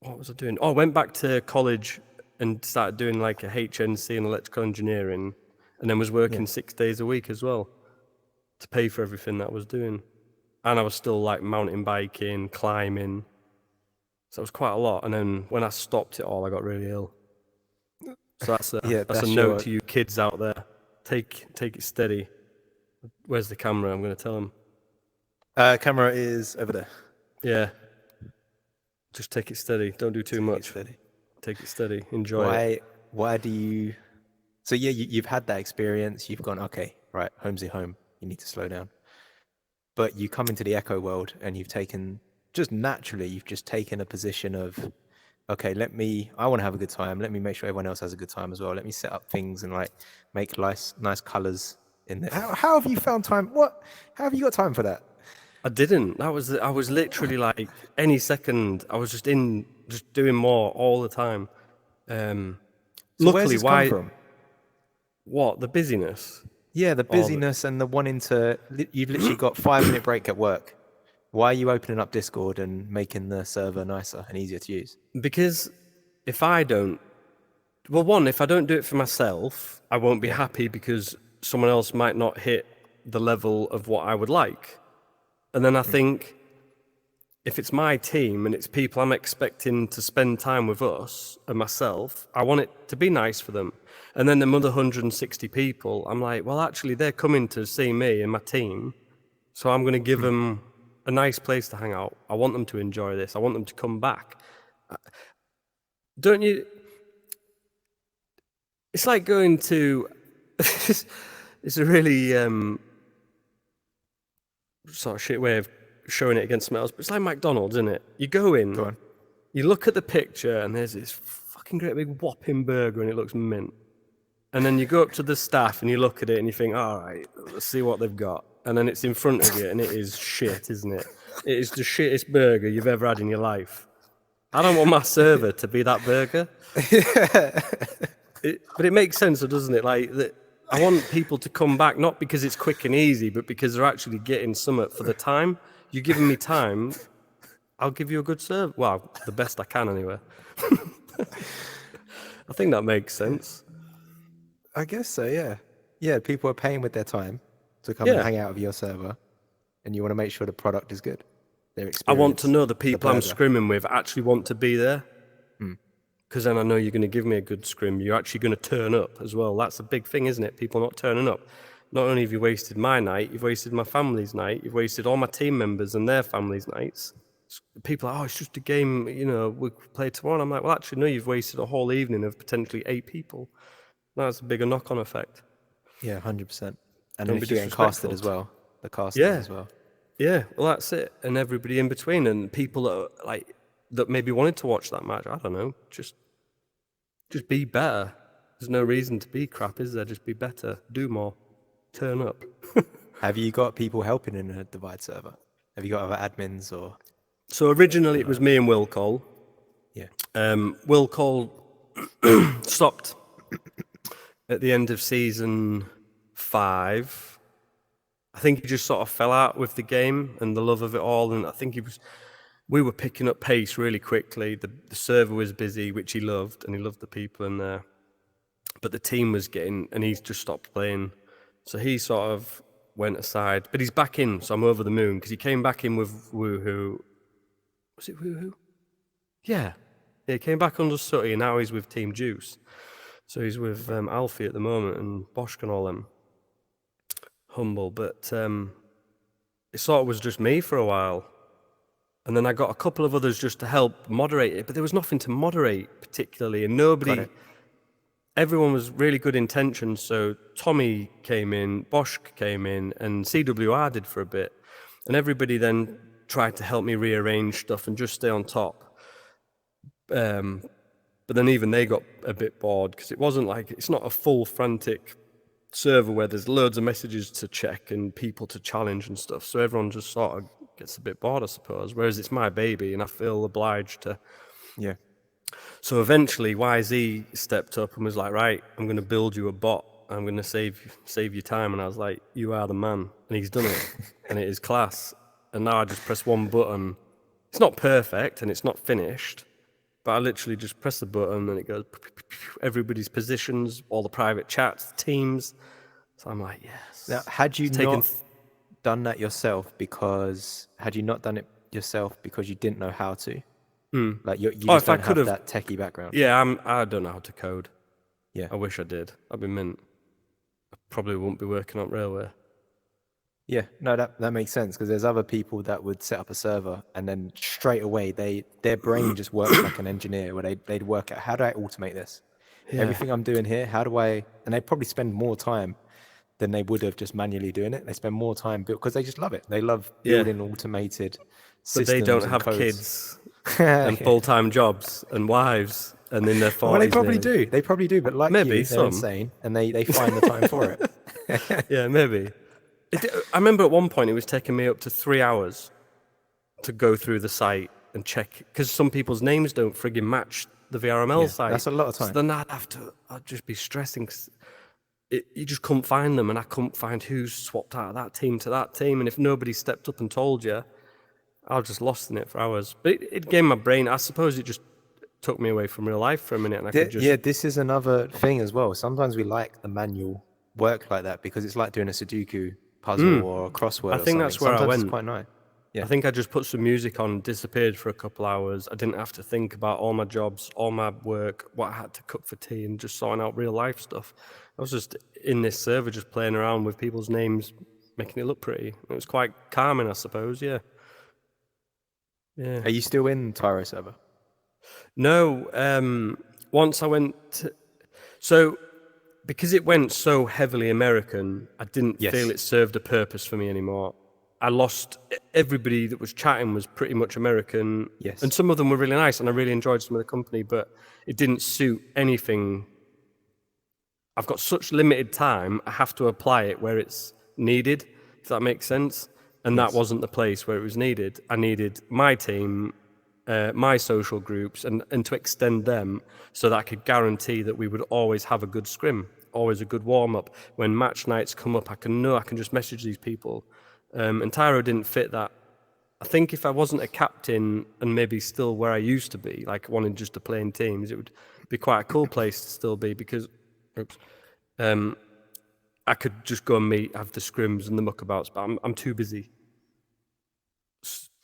What was I doing? I went back to college and started doing like a HNC in electrical engineering, and then was working 6 days a week as well to pay for everything that I was doing. And I was still like mountain biking, climbing. So it was quite a lot. And then when I stopped it all, I got really ill. So that's a note to you kids out there. Take it steady. Where's the camera? I'm going to tell them. Camera is over there. Yeah. Just take it steady. Don't do too much. Take it steady. Enjoy it. Why do you... So yeah, you've had that experience. You've gone, okay, right, HolmsyHolme, you need to slow down. But you come into the Echo world and you've taken a position of, okay, I want to have a good time. Let me make sure everyone else has a good time as well. Let me set up things and like make nice colors in there. How have you found time? How have you got time for that? I didn't. I was literally like any second. I was just doing more all the time. So luckily, why? Come from? What, the busyness? Yeah, the busyness and the wanting to. You've literally got 5-minute break at work, Why are you opening up Discord and making the server nicer and easier to use? Because if I don't, well, one, if I don't do it for myself, I won't be happy because someone else might not hit the level of what I would like. And then I think if it's my team and it's people I'm expecting to spend time with us and myself, I want it to be nice for them. And then the other 160 people, I'm like, well, actually, they're coming to see me and my team, so I'm going to give them a nice place to hang out. I want them to enjoy this. I want them to come back. Don't you? It's like going to... it's a really sort of shit way of showing it against something else, but it's like McDonald's, isn't it? You go in, you look at the picture, and there's this fucking great big whopping burger, and it looks mint. And then you go up to the staff, and you look at it, and you think, all right, let's see what they've got. And then it's in front of you, and it is shit, isn't it? It is the shittest burger you've ever had in your life. I don't want my server to be that burger. But it makes sense, doesn't it? Like, I want people to come back, not because it's quick and easy, but because they're actually getting something for the time. You're giving me time, I'll give you a good serve. Well, the best I can anyway. I think that makes sense. I guess so, yeah. Yeah, people are paying with their time to come and hang out with your server, and you want to make sure the product is good. Their experience. I want to know the people I'm scrimming with actually want to be there. Because then I know you're going to give me a good scrim. You're actually going to turn up as well. That's a big thing, isn't it? People not turning up. Not only have you wasted my night, you've wasted my family's night. You've wasted all my team members and their families' nights. People are, oh, it's just a game, we'll play tomorrow. And I'm like, well, actually, no, you've wasted a whole evening of potentially 8 people. That's a bigger knock-on effect. Yeah, 100%. And then if you're getting casted as well, the casting as well. Yeah, well, that's it. And everybody in between, and people that are, like, that maybe wanted to watch that match, I don't know, just be better. There's no reason to be crap, is there? Just be better, do more, turn up. Have you got people helping in a Divide server? Have you got other admins or? So originally it was me and Will Cole. Yeah. Will Cole stopped at the end of season 5. I think he just sort of fell out with the game and the love of it all, and I think we were picking up pace really quickly. The server was busy, which he loved, and he loved the people in there. But the team was getting, and he's just stopped playing. So he sort of went aside. But he's back in, so I'm over the moon, because he came back in with Woohoo. Was it Woohoo? Yeah. Yeah, he came back under Sooty, and now he's with Team Juice. So he's with Alfie at the moment, and Bosch and all them. Humble. But it sort of was just me for a while. And then I got a couple of others just to help moderate it, but there was nothing to moderate particularly, and everyone was really good intentions. So Tommy came in, Bosch came in, and CWR did for a bit. And everybody then tried to help me rearrange stuff and just stay on top. But then even they got a bit bored, because it's not a full frantic server where there's loads of messages to check and people to challenge and stuff. So everyone just sort of gets a bit bored, I suppose, whereas it's my baby and I feel obliged to. Yeah. So eventually YZ stepped up and was like, right, I'm going to build you a bot. I'm going to save you time. And I was like, you are the man. And he's done it. And it is class. And now I just press one button. It's not perfect and it's not finished, but I literally just press the button and it goes everybody's positions, all the private chats, teams. So I'm like, yes. Now, had you not done that yourself because you didn't know how to? Like you just don't have that techie background. Yeah, I don't know how to code. Yeah, I wish I did. I'd be mint. I probably wouldn't be working on railway. Yeah, no, that makes sense, because there's other people that would set up a server and then straight away their brain just works like an engineer, where they'd work out, how do I automate this? Yeah. Everything I'm doing here, how do I? And they probably spend more time than they would have just manually doing it. They spend more time because they just love it. They love building automated systems. But they don't have kids and full-time jobs and wives and in their 40s. Well, they probably do. But like maybe they're insane and they find the time for it. Yeah, maybe. I remember at one point it was taking me up to 3 hours to go through the site and check, because some people's names don't frigging match the VRML site. That's a lot of time. So then I'd just be stressing, because you just couldn't find them, and I couldn't find who's swapped out of that team to that team. And if nobody stepped up and told you, I was just lost in it for hours. But it gave my brain, I suppose it just took me away from real life for a minute, and I could just... Yeah, this is another thing as well. Sometimes we like the manual work like that because it's like doing a Sudoku puzzle or a crossword I or think something. that's where I Sometimes went. it's quite nice. Yeah. I think I just put some music on, disappeared for a couple hours. I didn't have to think about all my jobs, all my work, what I had to cook for tea, and just sorting out real life stuff. I was just in this server, just playing around with people's names, making it look pretty. It was quite calming, I suppose. Yeah. Yeah. Are you still in Tyro server? No. Once I went, so because it went so heavily American, I didn't feel it served a purpose for me anymore. I lost everybody that was chatting was pretty much American. Yes. And some of them were really nice, and I really enjoyed some of the company, but it didn't suit anything. I've got such limited time, I have to apply it where it's needed, if that makes sense. And that wasn't the place where it was needed. I needed my team, my social groups, and to extend them so that I could guarantee that we would always have a good scrim, always a good warm-up. When match nights come up, I can just message these people. And Tyro didn't fit that. I think if I wasn't a captain and maybe still where I used to be, like wanting just to play in teams, it would be quite a cool place to still be because I could just go and have the scrims and the muckabouts, but I'm too busy.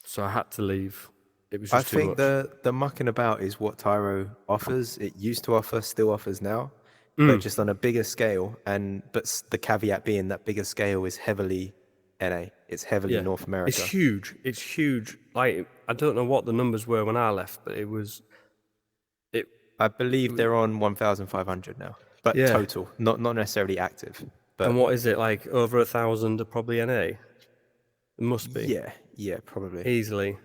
So I had to leave. It was just too much. I think the mucking about is what Tyro offers. It used to offer, still offers now, but just on a bigger scale. But the caveat being that bigger scale is heavily NA. It's heavily North America. It's huge. It's huge. Like, I don't know what the numbers were when I left, but it was... I believe they're on 1,500 now, but total, not necessarily active. But and what is it, like over 1,000 are probably NA? It must be. Yeah, probably. Easily.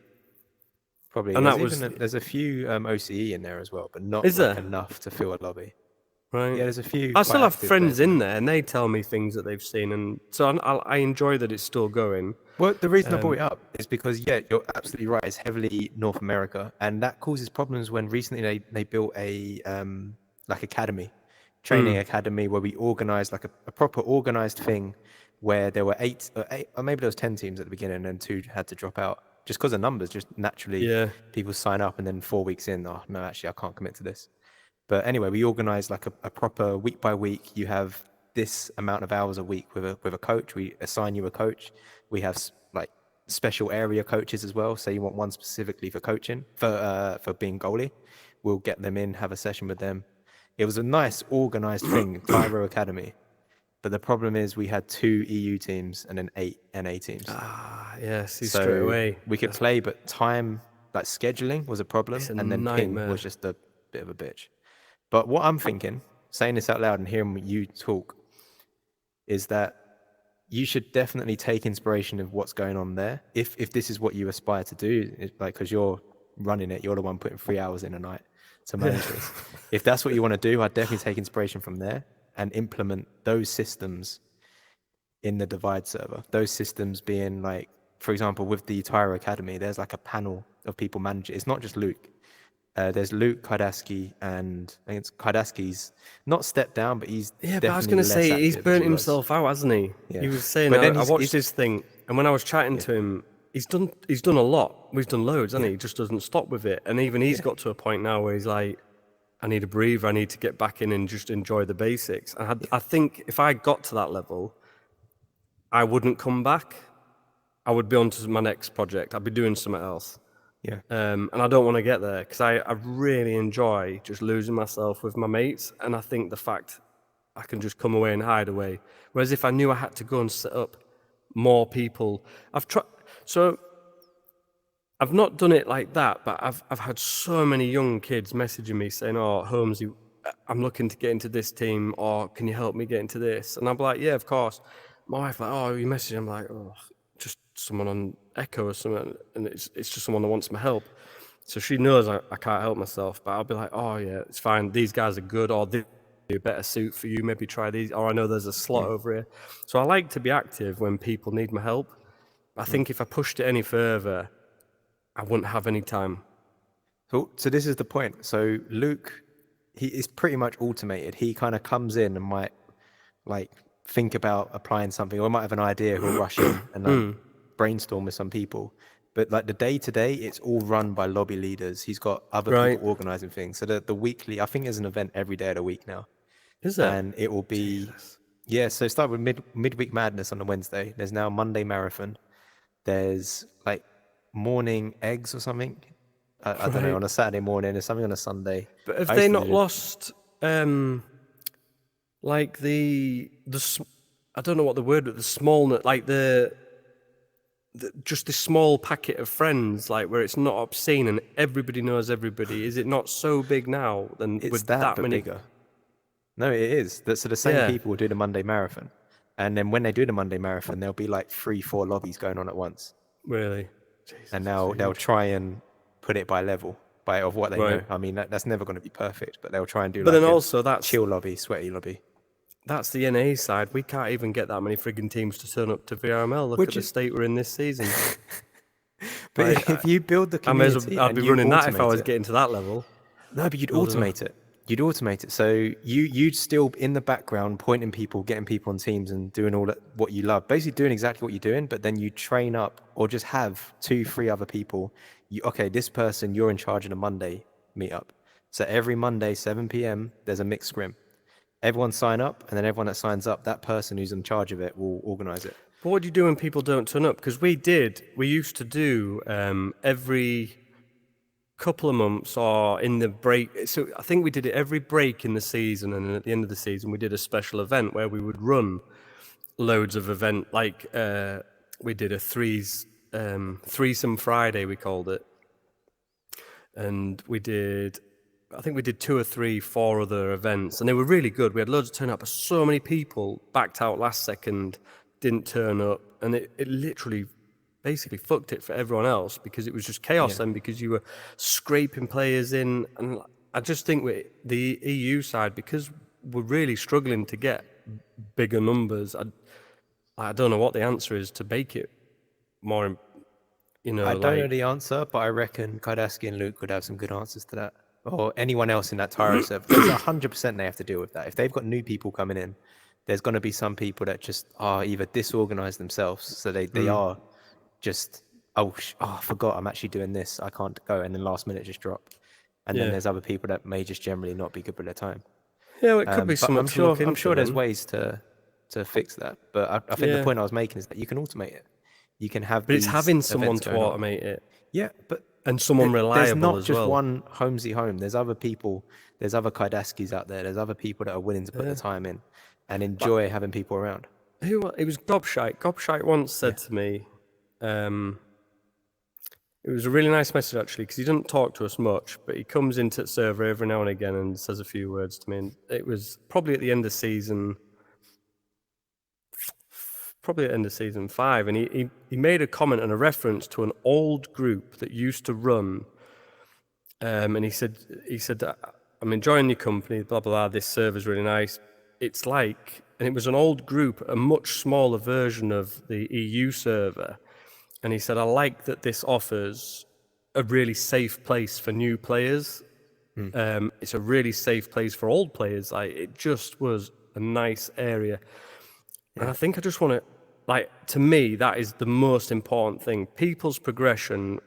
Probably. And there's a few OCE in there as well, but not enough to fill a lobby. Right. Yeah, there's a few. I still have friends in there, and they tell me things that they've seen, and so I enjoy that it's still going. Well, the reason I brought it up is because you're absolutely right. It's heavily North America, and that causes problems when recently they built a like academy, training academy, where we organized like a proper organized thing, where there were eight or maybe there was 10 teams at the beginning, and 2 had to drop out just because of numbers. Just naturally, people sign up, and then 4 weeks in, oh no, actually I can't commit to this. But anyway, we organize like a proper week by week. You have this amount of hours a week with a coach. We assign you a coach. We have like special area coaches as well. Say you want one specifically for coaching, for being goalie. We'll get them in, have a session with them. It was a nice organized thing, Tyro Academy. But the problem is we had 2 EU teams and then 8 NA teams. Yes, so straight away. We could play, but time, like scheduling was a problem. And then ping was just a bit of a bitch. But what I'm thinking, saying this out loud and hearing you talk, is that you should definitely take inspiration of what's going on there. If this is what you aspire to do, like because you're running it, you're the one putting 3 hours in a night to manage this. If that's what you want to do, I'd definitely take inspiration from there and implement those systems in the Divide server. Those systems being like, for example, with the Tyro Academy, there's like a panel of people managing. It's not just Luke. There's Luke, Kardasky, and I think it's Kardasky's not stepped down, but he's but I was going to say he's burnt himself out, hasn't he? Yeah. He was saying I watched his thing, and when I was chatting to him, he's done a lot. We've done loads, hasn't he? He just doesn't stop with it, and even he's got to a point now where he's like, I need a breather. I need to get back in and just enjoy the basics. And I think if I got to that level, I wouldn't come back. I would be on to my next project. I'd be doing something else. Yeah. And I don't want to get there because I really enjoy just losing myself with my mates. And I think the fact I can just come away and hide away. Whereas if I knew I had to go and set up more people, so I've not done it like that, but I've had so many young kids messaging me saying, "Oh, Holmsy, I'm looking to get into this team, or can you help me get into this?" And I'm like, "Yeah, of course." My wife like, "Oh, you messaging?" I'm like, "Oh, just someone on Echo or something," and it's just someone that wants my help. So she knows I can't help myself, but I'll be like, "Oh yeah, it's fine. These guys are good, or this be a better suit for you. Maybe try these, or I know there's a slot over here." So I like to be active when people need my help. I think if I pushed it any further, I wouldn't have any time. So this is the point. So Luke, he is pretty much automated. He kind of comes in and might like think about applying something, or might have an idea. He'll rush in and brainstorm with some people. But like the day-to-day, it's all run by lobby leaders. He's got other Right. people organizing things. So the weekly, I think there's an event every day of the week now. Is there? And it will be, Jesus. yeah, so start with midweek madness on a Wednesday. There's now Monday marathon. There's like morning eggs or something. I don't know, Right. on a Saturday morning. There's something on a Sunday. But have I they used to not do- lost like I don't know what the word, but the smallness, like the just this small packet of friends, like where it's not obscene and everybody knows everybody. Is it not so big now than It's with that, but many? bigger. No, it is. So the same Yeah. people will do the Monday marathon. And then when they do the Monday marathon, there'll be like 3-4 lobbies going on at once. Really? Jesus, And now they'll try and put it by level of what they know. Right. I mean, that's never going to be perfect, but they'll try and do But like then a also that's chill lobby, sweaty lobby. that's the NA side. We can't even get that many frigging teams to turn up to VRML. Look Which at the is- state we're in this season. But Like, if you build the I may as community, well, I'd and be you running that if I automate was it- getting to that level. No, but you'd Build it up. automate it. You'd automate it. So you'd still in the background pointing people, getting people on teams, and doing all that what you love. Basically doing exactly what you're doing, but then you train up or just have 2-3 other people. Okay, this person, you're in charge of the Monday meetup. So every Monday, 7 p.m., there's a mixed scrim. Everyone sign up, and then everyone that signs up, that person who's in charge of it will organize it. But what do you do when people don't turn up? Because we used to do every couple of months or in the break. So I think we did it every break in the season, and then at the end of the season, we did a special event where we would run loads of event. Like we did a threesome Friday, we called it, and I think we did 2 or 3, 4 other events, and they were really good. We had loads of turn up, but so many people backed out last second, didn't turn up, and it literally basically fucked it for everyone else because it was just chaos then, because you were scraping players in. And I just think with the EU side, because we're really struggling to get bigger numbers, I don't know what the answer is to make it more, I don't know the answer, but I reckon Kardaski and Luke would have some good answers to that. Or anyone else in that Tyro server. Because 100% they have to deal with that. If they've got new people coming in, there's going to be some people that just are either disorganized themselves. So they are just, I forgot I'm actually doing this. I can't go. And then last minute just drop. And then there's other people that may just generally not be good with their time. Yeah, well, it could be But something to look I'm into sure there's then. ways to fix that. But I think the point I was making is that you can automate it. You can have But it's these having someone events to going on. automate it. Yeah, but And someone reliable there's not as just well. one HolmsyHolme. There's other people. There's other Kaidaskis out there. There's other people that are willing to put the time in and enjoy having people around. It was Gobshite. Gobshite once said to me, it was a really nice message actually, because he doesn't talk to us much, but he comes into the server every now and again and says a few words to me. And it was probably at the end of season 5, and he made a comment and a reference to an old group that used to run, and he said I'm enjoying your company, blah blah blah, this server's really nice. It's like, and it was an old group, a much smaller version of the EU server, and he said, I like that this offers a really safe place for new players. It's a really safe place for old players. Like, it just was a nice area. And I think I just want to, like, to me, that is the most important thing. People's progression,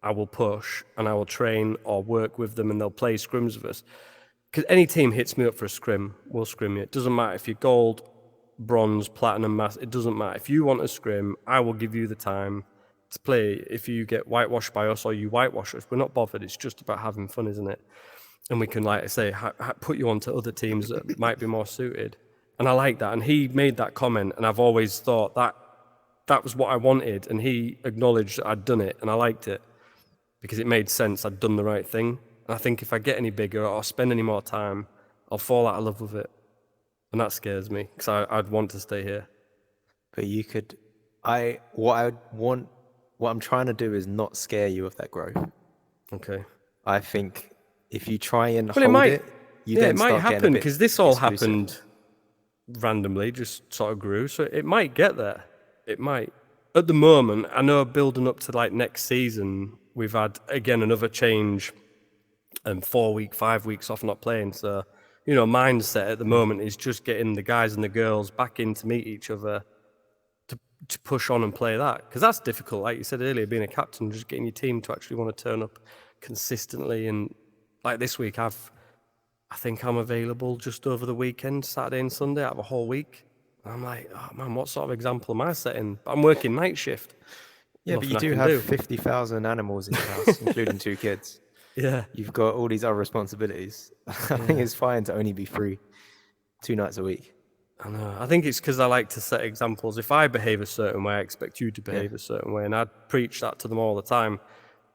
I will push and I will train or work with them, and they'll play scrims with us. Because any team hits me up for a scrim, we'll scrim you. It doesn't matter if you're gold, bronze, platinum, mass, it doesn't matter. If you want a scrim, I will give you the time to play. If you get whitewashed by us or you whitewash us, we're not bothered. It's just about having fun, isn't it? And we can, like I say, put you onto other teams that might be more suited. And I like that. And he made that comment, and I've always thought that was what I wanted. And he acknowledged that I'd done it, and I liked it because it made sense. I'd done the right thing. And I think if I get any bigger or spend any more time, I'll fall out of love with it. And that scares me, because I'd want to stay here. But you could, what I'm trying to do is not scare you of that growth. Okay. I think if you try and Well, hold it, you then it might start getting a happen, bit because this all exclusive. happened randomly, just sort of grew. So it might get there. It might. At the moment, I know building up to like next season, we've had again another change, and 5 weeks off not playing. So, mindset at the moment is just getting the guys and the girls back in to meet each other, to push on and play that, because that's difficult. Like you said earlier, being a captain, just getting your team to actually want to turn up consistently. And like this week, I think I'm available just over the weekend, Saturday and Sunday, out of a whole week. And I'm like, oh man, what sort of example am I setting? I'm working night shift. Yeah, but Nothing you I do can have do. 50,000 animals in your house, including 2 kids. Yeah. You've got all these other responsibilities. I think it's fine to only be free 2 nights a week. I know. I think it's because I like to set examples. If I behave a certain way, I expect you to behave a certain way. And I preach that to them all the time.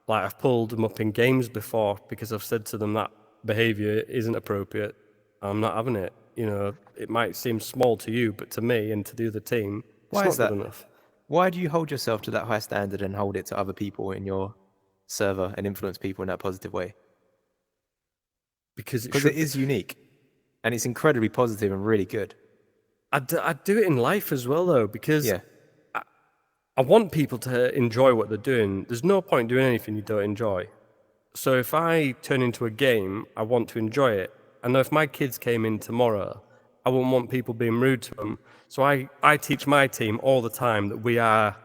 Like, I've pulled them up in games before because I've said to them that behavior isn't appropriate. I'm not having it. You know, it might seem small to you, but to me and to the other team, Why it's is not that? good enough. Why do you hold yourself to that high standard and hold it to other people in your server and influence people in that positive way? Because it is unique and it's incredibly positive and really good. I do it in life as well, though, because Yeah. I want people to enjoy what they're doing. There's no point doing anything you don't enjoy. So if I turn into a game, I want to enjoy it. I know if my kids came in tomorrow, I wouldn't want people being rude to them. So I teach my team all the time that we are,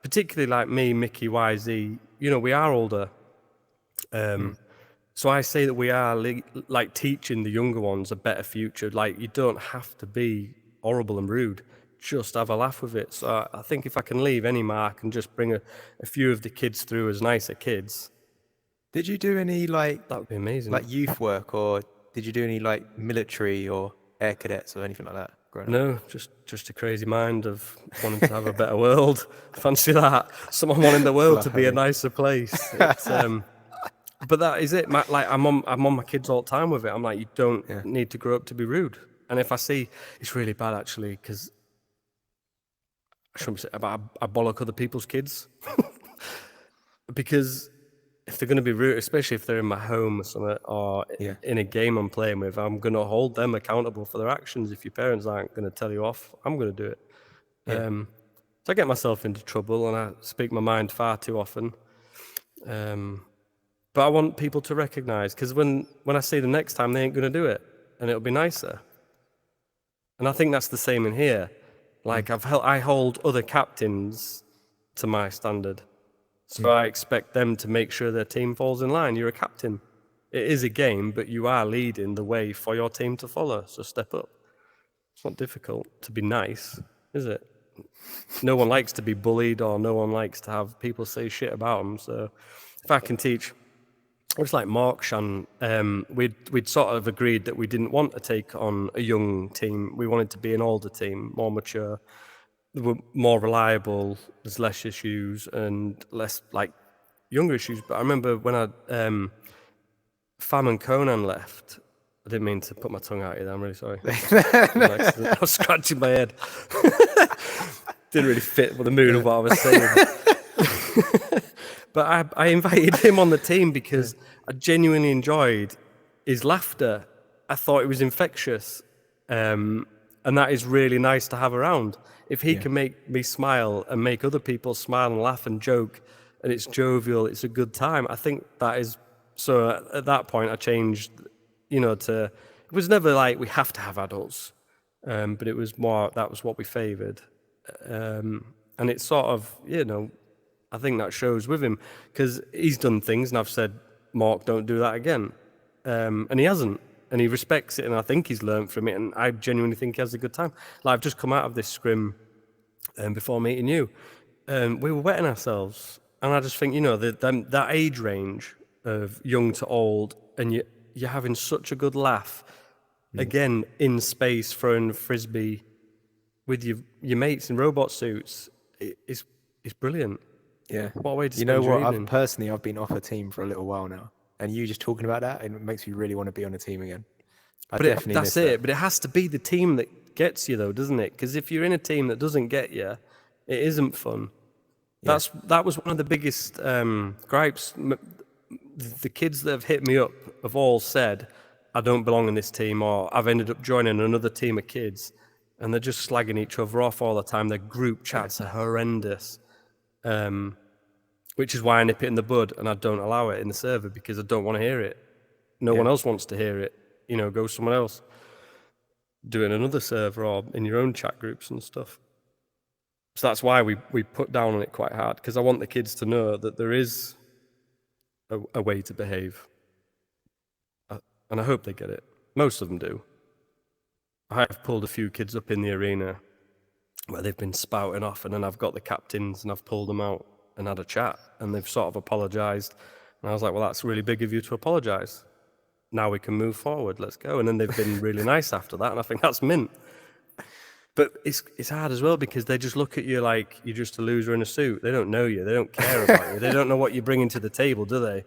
particularly like me, Mickey, YZ, you know, we are older. So I say that we are like teaching the younger ones a better future. Like, you don't have to be horrible and rude. Just have a laugh with it. So I think if I can leave any mark and just bring a few of the kids through as nicer kids. Did you do any that would be amazing. like youth work, or did you do any like military or air cadets or anything like that growing up? No, just a crazy mind of wanting to have a better world. Fancy that. Someone wanting the world to be a nicer place. It's, but that is it. I'm on my kids all the time with it. I'm like, you don't need to grow up to be rude. And if I see, it's really bad actually, because I shouldn't say, but I bollock other people's kids. Because if they're going to be rude, especially if they're in my home or something, or in a game I'm playing with, I'm going to hold them accountable for their actions. If your parents aren't going to tell you off, I'm going to do it. So I get myself into trouble and I speak my mind far too often. But I want people to recognise, because when I see them next time, they ain't going to do it, and it'll be nicer. And I think that's the same in here. Like, I hold other captains to my standard. So I expect them to make sure their team falls in line. You're a captain. It is a game, but you are leading the way for your team to follow. So step up. It's not difficult to be nice, is it? No one likes to be bullied, or no one likes to have people say shit about them. So if I can teach, it's like Markshan, we'd sort of agreed that we didn't want to take on a young team. We wanted to be an older team, more mature. They were more reliable, there's less issues and less like younger issues. But I remember when Fam and Conan left, I didn't mean to put my tongue out here, I'm really sorry. I was scratching my head. Didn't really fit with the mood of what I was saying. But I invited him on the team because I genuinely enjoyed his laughter. I thought it was infectious. And that is really nice to have around. If he can make me smile and make other people smile and laugh and joke, and it's jovial, it's a good time, I think that is... So at that point, I changed, to... It was never like we have to have adults, but it was more, that was what we favoured. And it's sort of, I think that shows with him, because he's done things, and I've said, Mark, don't do that again. And he hasn't. And he respects it, and I think he's learned from it, and I genuinely think he has a good time. Like, I've just come out of this scrim before meeting you, and we were wetting ourselves, and I just think, that age range of young to old, and you're having such a good laugh, again, in space, throwing frisbee with your mates in robot suits, it's brilliant. Yeah. What a way to spend your evening. I've been off a team for a little while now. And you just talking about that, it makes me really want to be on a team again. But it has to be the team that gets you, though, doesn't it? Because if you're in a team that doesn't get you, it isn't fun. Yeah. That was one of the biggest gripes. The kids that have hit me up have all said, I don't belong in this team, or I've ended up joining another team of kids, and they're just slagging each other off all the time. Their group chats are horrendous. Which is why I nip it in the bud and I don't allow it in the server, because I don't want to hear it. No one else wants to hear it. Go somewhere else. Do it in another server or in your own chat groups and stuff. So that's why we put down on it quite hard, because I want the kids to know that there is a way to behave. And I hope they get it. Most of them do. I have pulled a few kids up in the arena where they've been spouting off, and then I've got the captains and I've pulled them out and had a chat, and they've sort of apologised. And I was like, well, that's really big of you to apologise. Now we can move forward. Let's go. And then they've been really nice after that, and I think that's mint. But it's hard as well, because they just look at you like you're just a loser in a suit. They don't know you. They don't care about you. They don't know what you're bringing to the table, do they?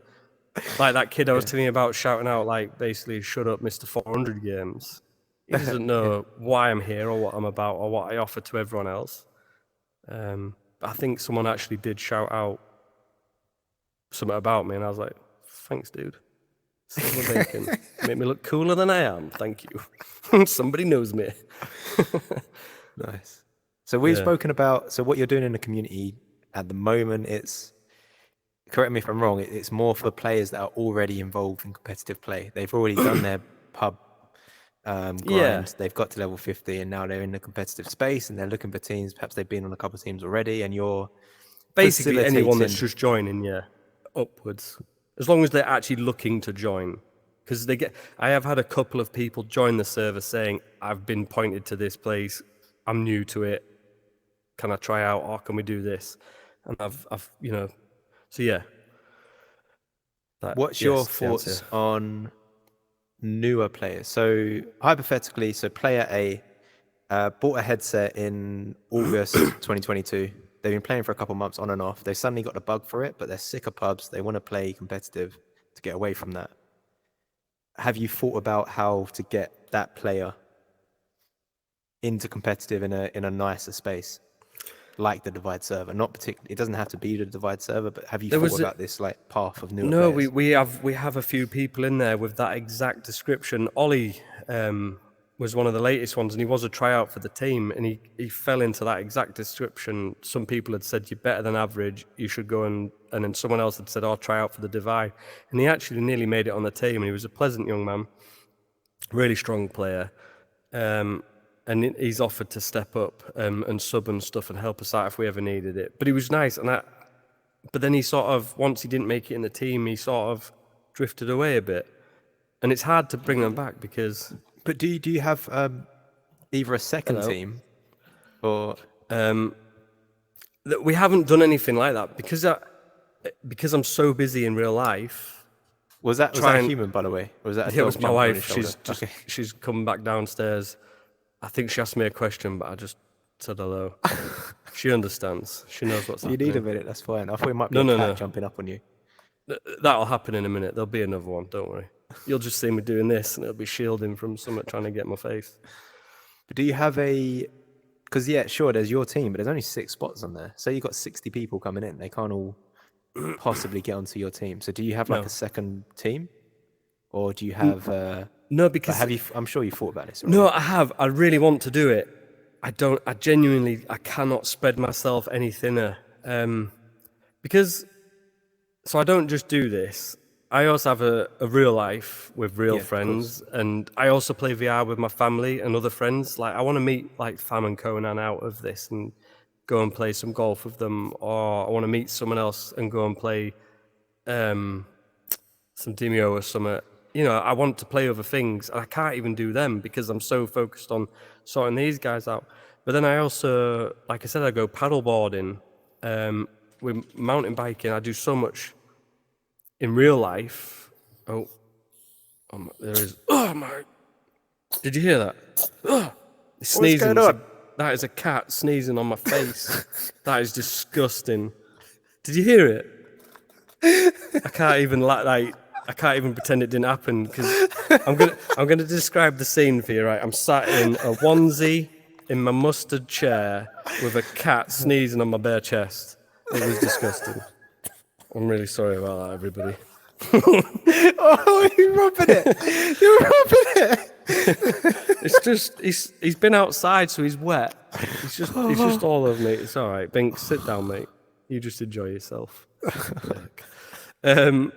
Like that kid I was telling you about shouting out, like, basically, shut up, Mr. 400 Games. He doesn't know why I'm here or what I'm about or what I offer to everyone else. But I think someone actually did shout out something about me, and I was like, thanks, dude. Silver bacon. Make me look cooler than I am. Thank you. Somebody knows me. Nice. So we've spoken about, so what you're doing in the community at the moment, it's, correct me if I'm wrong, it's more for players that are already involved in competitive play. They've already done their pub grind. They've got to level 50 and now they're in the competitive space and they're looking for teams. Perhaps they've been on a couple of teams already, and you're basically anyone that's just joining, upwards. As long as they're actually looking to join. Because I have had a couple of people join the server saying, I've been pointed to this place, I'm new to it, can I try out, or can we do this? And I've so yeah. What's your thoughts on newer players? So hypothetically, so player A bought a headset in August 2022. They've been playing for a couple months on and off. They suddenly got the bug for it, but they're sick of pubs. They want to play competitive to get away from that. Have you thought about how to get that player into competitive in a nicer space, like the Divide server? Not particularly. It doesn't have to be the Divide server, but have you thought about this like path of newer players? No, we have a few people in there with that exact description. Ollie was one of the latest ones, and he was a tryout for the team, and he fell into that exact description. Some people had said, you're better than average, you should go, and then someone else had said, try out for the Divide. And he actually nearly made it on the team, and he was a pleasant young man, really strong player. And he's offered to step up and sub and stuff and help us out if we ever needed it. But he was nice, but then he sort of, once he didn't make it in the team, he sort of drifted away a bit. And it's hard to bring them back because... But do you have either a second team or... We haven't done anything like that because I'm so busy in real life. Was that a human, by the way? Or was that a dog? It was my wife. Okay. She's come back downstairs. I think she asked me a question, but I just said hello. She understands. She knows what's happening. You need a minute, that's fine. I thought it might be a cat jumping up on you. That'll happen in a minute. There'll be another one, don't worry. You'll just see me doing this, and it'll be shielding from someone trying to get my face. But do you have because sure, there's your team, but there's only 6 spots on there. So you've got 60 people coming in. They can't all possibly get onto your team. So do you have a second team? Or do you have... No, because... I'm sure you thought about this already. No, I have. I really want to do it. I cannot spread myself any thinner. Because... So I don't just do this. I also have a real life with real friends, and I also play VR with my family and other friends. Like I want to meet like Fam and Conan out of this and go and play some golf with them, or I want to meet someone else and go and play some Demio or something. I want to play other things, and I can't even do them because I'm so focused on sorting these guys out. But then I also, like I said, I go paddleboarding, with mountain biking. I do so much in real life. There is. Oh my! Did you hear that? Sneezing. What's going on? That is a cat sneezing on my face. That is disgusting. Did you hear it? I can't even pretend it didn't happen because I'm gonna describe the scene for you. Right, I'm sat in a onesie in my mustard chair with a cat sneezing on my bare chest. It was disgusting. I'm really sorry about that, everybody. Oh, you're rubbing it. You're rubbing it. It's just he's been outside, so he's wet. He's just all over me. It's all right. Binks, sit down, mate. You just enjoy yourself. I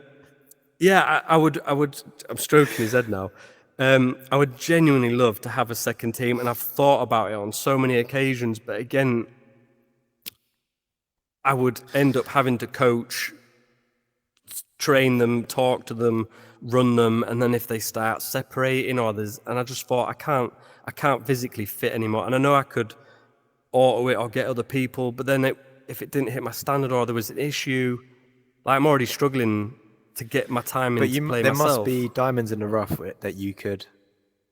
would. I'm stroking his head now. I would genuinely love to have a second team, and I've thought about it on so many occasions. But again, I would end up having to coach, train them, talk to them, run them, and then if they start separating and I just thought I can't physically fit anymore. And I know I could auto it or get other people, but then if it didn't hit my standard or there was an issue, like I'm already struggling to get my time in to play there myself. must be diamonds in the rough that you could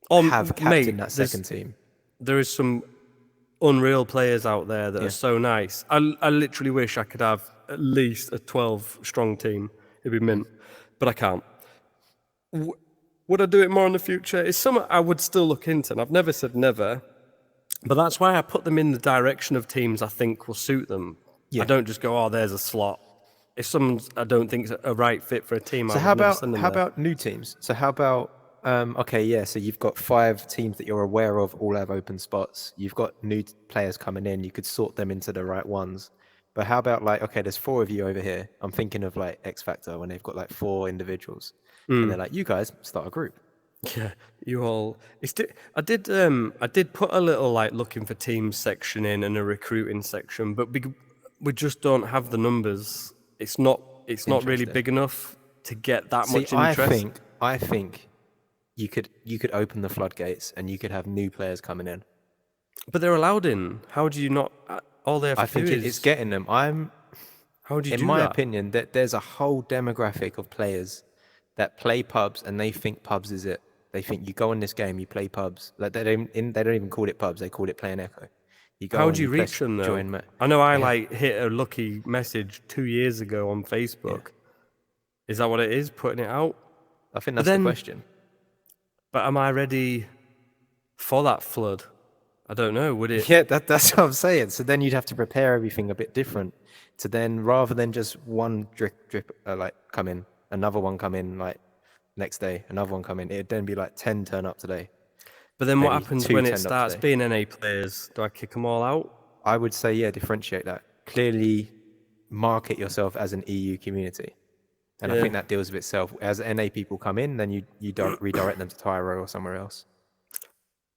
have captain that second team. There is some unreal players out there that are so nice. I literally wish I could have at least a 12 strong team. It'd be mint, but I can't. Would I do it more in the future? It's something I would still look into, and I've never said never, but that's why I put them in the direction of teams I think will suit them. Yeah. I don't just go, oh, there's a slot. If someone's I don't think is a right fit for a team, so how about new teams? So how about so you've got 5 teams that you're aware of, all have open spots. You've got new players coming in. You could sort them into the right ones. But how about there's 4 of you over here. I'm thinking of X Factor when they've got 4 individuals, and they're like, you guys start a group. Yeah, you all. I did put a little looking for teams section in and a recruiting section, but we just don't have the numbers. It's not really big enough to get that much interest. I think you could open the floodgates and you could have new players coming in. But they're allowed in. How do you not? All they have to do is... it's getting them. How do you do that? In my opinion, that there's a whole demographic of players that play pubs and they think pubs is it. They think you go in this game, you play pubs. They don't even call it pubs. They call it playing Echo. How do you reach them though? I know I hit a lucky message 2 years ago on Facebook. Yeah. Is that what it is? Putting it out? I think that's the question. But am I ready for that flood? I don't know. Would it? Yeah, that's what I'm saying. So then you'd have to prepare everything a bit different. To then, rather than just one drip come in, another one come in next day, another one come in. It'd then be 10 turn up today. But then what happens when it starts being NA players? Do I kick them all out? I would say, differentiate that. Clearly market yourself as an EU community. And I think that deals with itself. As NA people come in, then you don't redirect them to Tyro or somewhere else.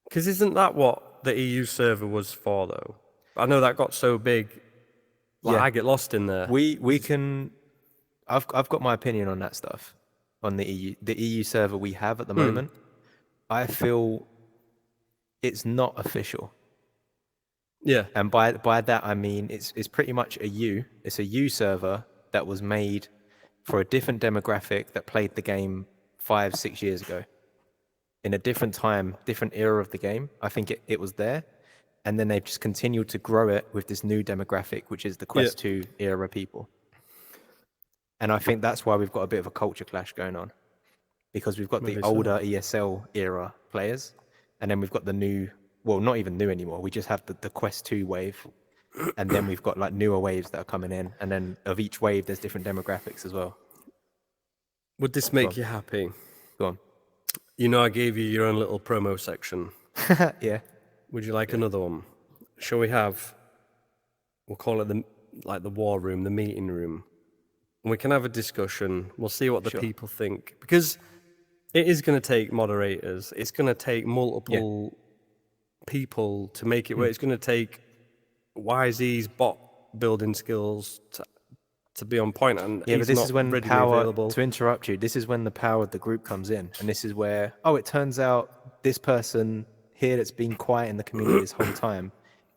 Because isn't that what the EU server was for, though? I know that got so big. I get lost in there. We can... I've got my opinion on that stuff, on the EU server we have at the moment. I feel it's not official. Yeah. And by that, I mean it's pretty much it's a U server that was made for a different demographic that played the game 5-6 years ago. In a different time, different era of the game. I think it was there. And then they've just continued to grow it with this new demographic, which is the Quest 2 era people. And I think that's why we've got a bit of a culture clash going on. Because we've got the older ESL era players, and then we've got the new, well, not even new anymore. We just have the Quest 2 wave. And then we've got newer waves that are coming in. And then of each wave, there's different demographics as well. Would this make you happy? Go on. I gave you your own little promo section. Yeah. Would you like another one? Shall we have, we'll call it the war room, the meeting room. And we can have a discussion. We'll see what the people think. Because it is going to take moderators. It's going to take multiple people to make it work. It's going to take YZ's bot building skills to be on point. And but this is when available. To interrupt you, this is when the power of the group comes in. And this is where, it turns out this person here that's been quiet in the community this whole time,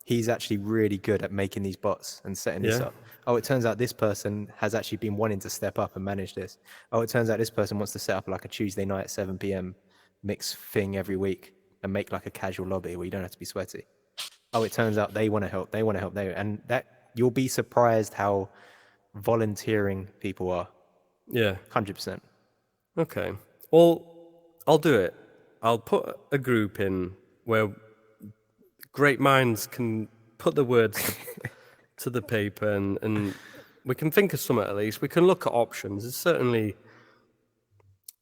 he's actually really good at making these bots and setting this up. It turns out this person has actually been wanting to step up and manage this. It turns out this person wants to set up a Tuesday night 7 p.m. mix thing every week and make a casual lobby where you don't have to be sweaty. It turns out they want to help. And that you'll be surprised how volunteering people are. Yeah. 100%. Okay. Well, I'll do it. I'll put a group in where great minds can put the words to the paper and we can think of something at least. We can look at options. It's certainly...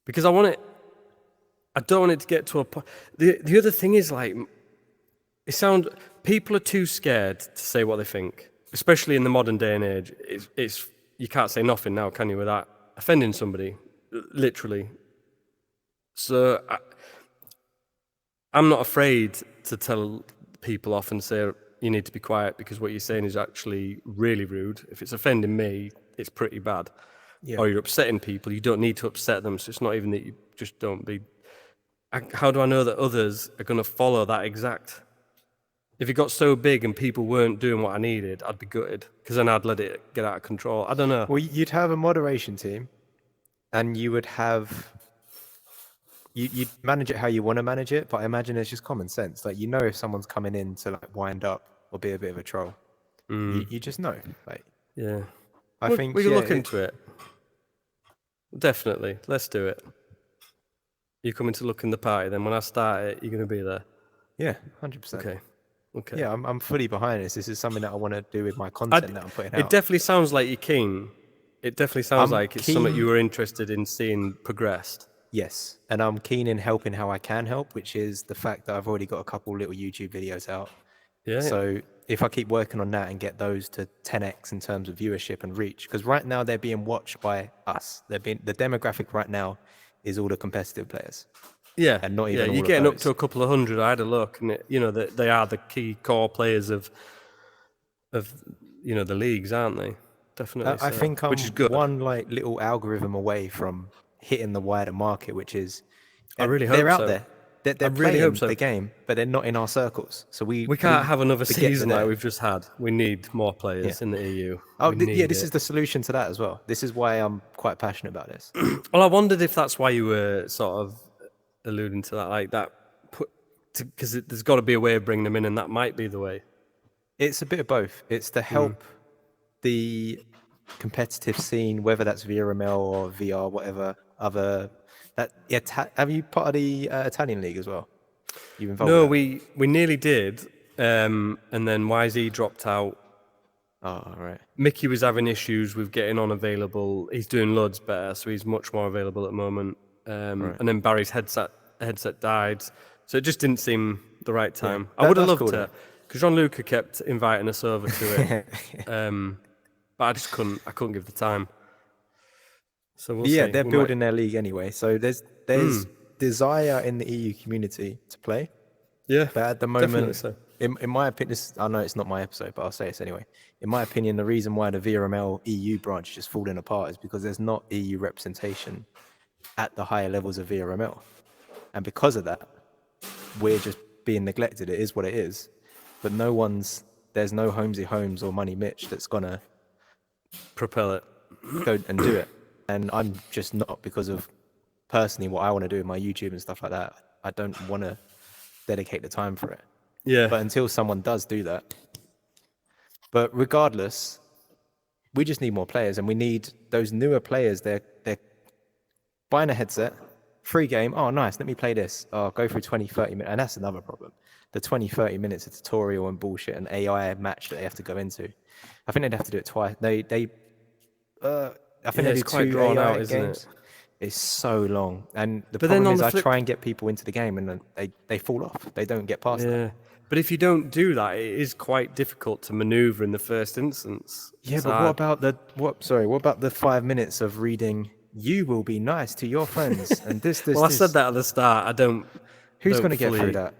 Because I don't want it to get to a point... The other thing is people are too scared to say what they think, especially in the modern day and age. It's you can't say nothing now, can you, without offending somebody, literally. So I'm not afraid to tell people off and say you need to be quiet because what you're saying is actually really rude. If it's offending me, it's pretty bad. Yeah. Or you're upsetting people. You don't need to upset them. So it's not even that you just don't be. How do I know that others are going to follow that exact? If it got so big and people weren't doing what I needed, I'd be gutted because then I'd let it get out of control. I don't know. Well, you'd have a moderation team, and you would have. You'd manage it how you want to manage it, but I imagine it's just common sense. Like, you know, if someone's coming in to like wind up or be a bit of a troll, you just know. Like, Yeah. I think we can look into it. Definitely. Let's do it. You're coming to look in the party, then when I start it, you're going to be there. Yeah, 100%. Okay. Yeah, I'm fully behind this. This is something that I want to do with my content that I'm putting out. It definitely sounds like you're keen. It definitely sounds like it's something you were interested in seeing progressed. Yes, and I'm keen in helping how I can help, which is the fact that I've already got a couple little YouTube videos out. Yeah. So if I keep working on that and get those to 10x in terms of viewership and reach, because right now they're being watched by us. The demographic right now is all the competitive players. Yeah, and not even all you're of getting those. up to a couple of hundred. I had a look, and they are the key core players of the leagues, aren't they? Definitely. I think I'm which is good. one like little algorithm away from hitting the wider market, which is I really hope they're out so. there. They're really playing hope so. the game, but they're not in our circles. So we can't have another forget season they're like there. we've just had. We need more players in the EU. This is the solution to that as well. This is why I'm quite passionate about this. Well, I wondered if that's why you were sort of alluding to that, like that, because there's got to be a way of bringing them in, and that might be the way. It's a bit of both. It's to help the competitive scene, whether that's VRML or VR, whatever other. Have you part of the Italian league as well? You involved? No, with we nearly did, and then YZ dropped out. Oh, right. Mickey was having issues with getting on available. He's doing loads better, so he's much more available at the moment. Right. And then Barry's headset died, so it just didn't seem the right time. Yeah. I would have That's loved cool, to, because Jean-Luc kept inviting us over to it, but I just couldn't. I couldn't give the time. So we'll see. They're building their league anyway, so there's desire in the EU community to play. Yeah, But at the moment, definitely so. in my opinion, I know it's not my episode, but I'll say this anyway. In my opinion, the reason why the VRML EU branch is just falling apart is because there's not EU representation at the higher levels of VRML. And because of that, we're just being neglected. It is what it is. But there's no HolmsyHolme or MoneyMitch that's going to Propel it. go and do it. And I'm just not, because of personally what I want to do with my YouTube and stuff like that. I don't want to dedicate the time for it. Yeah. But until someone does do that. But regardless, we just need more players, and we need those newer players. They're buying a headset, free game. Oh, nice. Let me play this. Oh, go through 20, 30 minutes. And that's another problem. The 20, 30 minutes of tutorial and bullshit and AI match that they have to go into. I think they'd have to do it twice. I think they do it's quite 2 drawn AI out, isn't games. it? It's so long. And the But then problem on is the I flip- try and get people into the game, and then they fall off. They don't get past that. Yeah. But if you don't do that, it is quite difficult to maneuver in the first instance. Yeah, It's but hard. what about the 5 minutes of reading, you will be nice to your friends, and this, Well, I this. said that at the start. I don't. Who's don't going to get fully- through that?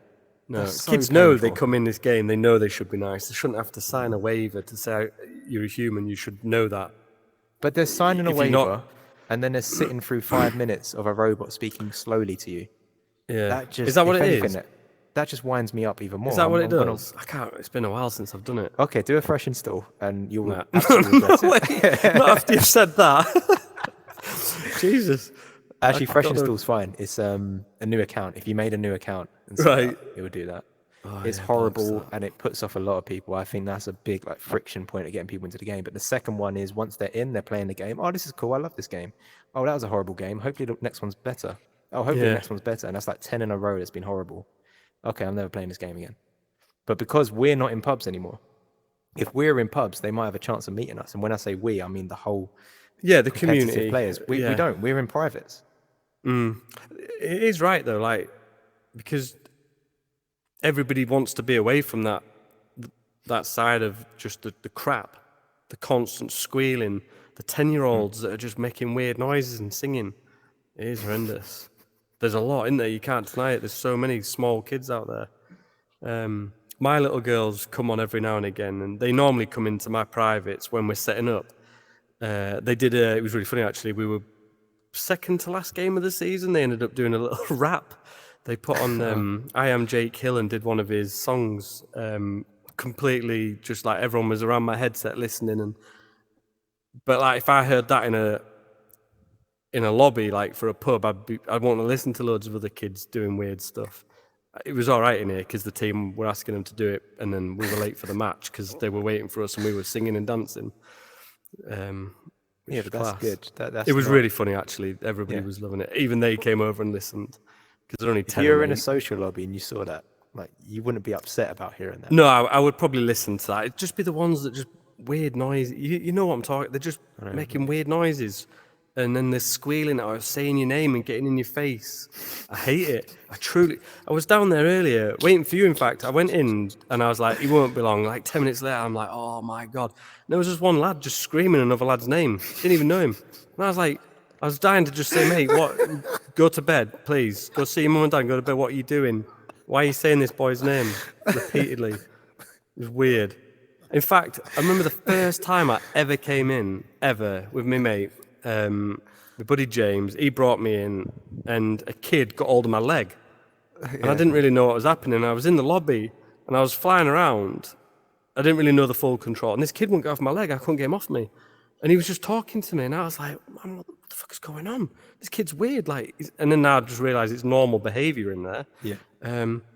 No, That's so kids know they painful. come in this game. They know they should be nice. They shouldn't have to sign a waiver to say you're a human. You should know that. But they're signing a If you're waiver, not- and then they're sitting through 5 minutes of a robot speaking slowly to you. Yeah. That just, is that what if it anything, is? That just winds me up even more. Is that what it I'm does? I can't. It's been a while since I've done it. Okay, do a fresh install, and you'll Nah. absolutely regret it. Not after you've said that. Jesus. Actually, fresh got the- install's fine. It's a new account. If you made a new account and set it Right. up, it would do that. Oh, It's yeah, horrible, bugs and it puts off a lot of people. I think that's a big friction point of getting people into the game. But the second one is, once they're in, they're playing the game. Oh, this is cool. I love this game. Oh, that was a horrible game. Hopefully the next one's better. Oh, hopefully the Yeah. next one's better. And that's like 10 in a row that's been horrible. Okay, I'm never playing this game again. But because we're not in pubs anymore, if we're in pubs, they might have a chance of meeting us. And when I say we, I mean the whole Yeah, the competitive community. players. We don't. We're in privates. It is right though, like, because everybody wants to be away from that side of just the crap, the constant squealing, the 10-year-olds that are just making weird noises and singing. It is horrendous. There's a lot in there. You can't deny it. There's so many small kids out there. my little girls come on every now and again, and they normally come into my privates when we're setting up. They did it was really funny actually. We were second to last game of the season. They ended up doing a little rap. They put on I Am Jake Hill and did one of his songs completely just like everyone was around my headset listening. But like if I heard that in a lobby, like for a pub, I'd want to listen to loads of other kids doing weird stuff. It was all right in here because the team were asking them to do it, and then we were late for the match because they were waiting for us and we were singing and dancing. Yeah, but that's good. It was really funny, actually. Everybody was loving it. Even they came over and listened because they're only 10. If you were in a social lobby and you saw that, like, you wouldn't be upset about hearing that. No, I would probably listen to that. It'd just be the ones that just weird noise. You know what I'm talking. They're just making weird noises, and then they're squealing or saying your name and getting in your face. I hate it. I was down there earlier waiting for you. In fact, I went in and I was like, he won't be long. Like 10 minutes later, I'm like, oh my God. And there was just one lad just screaming another lad's name. Didn't even know him. And I was like, I was dying to just say, mate, what? Go to bed, please. Go see your mum and dad and go to bed. What are you doing? Why are you saying this boy's name repeatedly? It was weird. In fact, I remember the first time I ever came in, with my mate, my buddy James. He brought me in, and a kid got hold of my leg. And I didn't really know what was happening. I was in the lobby, and I was flying around. I didn't really know the full control. And this kid wouldn't get off my leg. I couldn't get him off me. And he was just talking to me, and I was like, man, what the fuck is going on? This kid's weird. And then now I just realised it's normal behaviour in there. Yeah.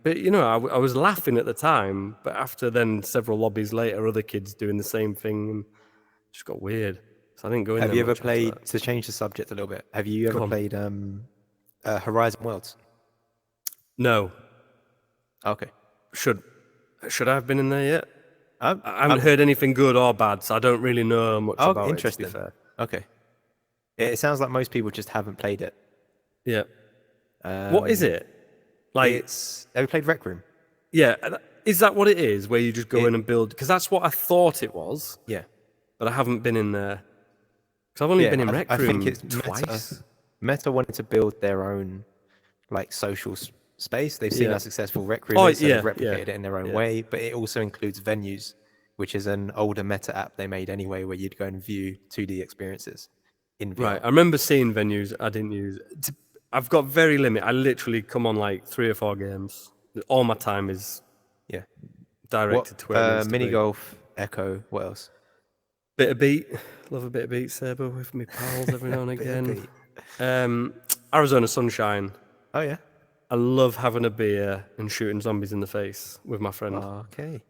But, you know, I was laughing at the time, but after then several lobbies later, other kids doing the same thing, and it just got weird. So I didn't go in there. Have you ever played, to change the subject a little bit, have you ever played Horizon Worlds? No. Okay. Should I have been in there yet? I haven't heard anything good or bad, so I don't really know much about interesting. it, to be fair. Okay. It sounds like most people just haven't played it. Yeah. What is it? Like, have you played Rec Room? Yeah. Is that what it is, where you just go in and build? Because that's what I thought it was. Yeah. But I haven't been in there. Because I've only been in Rec Room I think it's twice. Meta wanted to build their own, like, social space. They've seen how successful Rec Room is, so they've replicated it in their own way. But it also includes Venues, which is an older Meta app they made anyway, where you'd go and view 2D experiences in VR. Right. I remember seeing Venues. I didn't use it. I've got very limited. I literally come on like 3 or 4 games. All my time is directed to where it needs to mini be. golf, Echo. What else? Bit of beat. Love a bit of beat saber with my pals every now and again. Arizona Sunshine. Oh yeah. I love having a beer and shooting zombies in the face with my friend. Okay.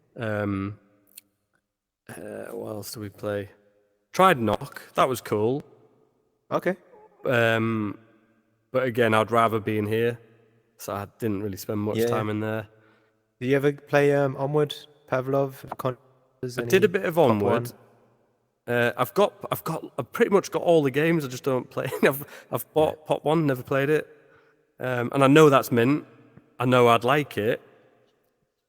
What else do we play? Tried Knock. That was cool. Okay. But again, I'd rather be in here, so I didn't really spend much time in there. Do you ever play Onward, Pavlov? I did a bit of Onward. I've pretty much got all the games. I just don't play. I've bought Pop 1, never played it, and I know that's mint. I know I'd like it,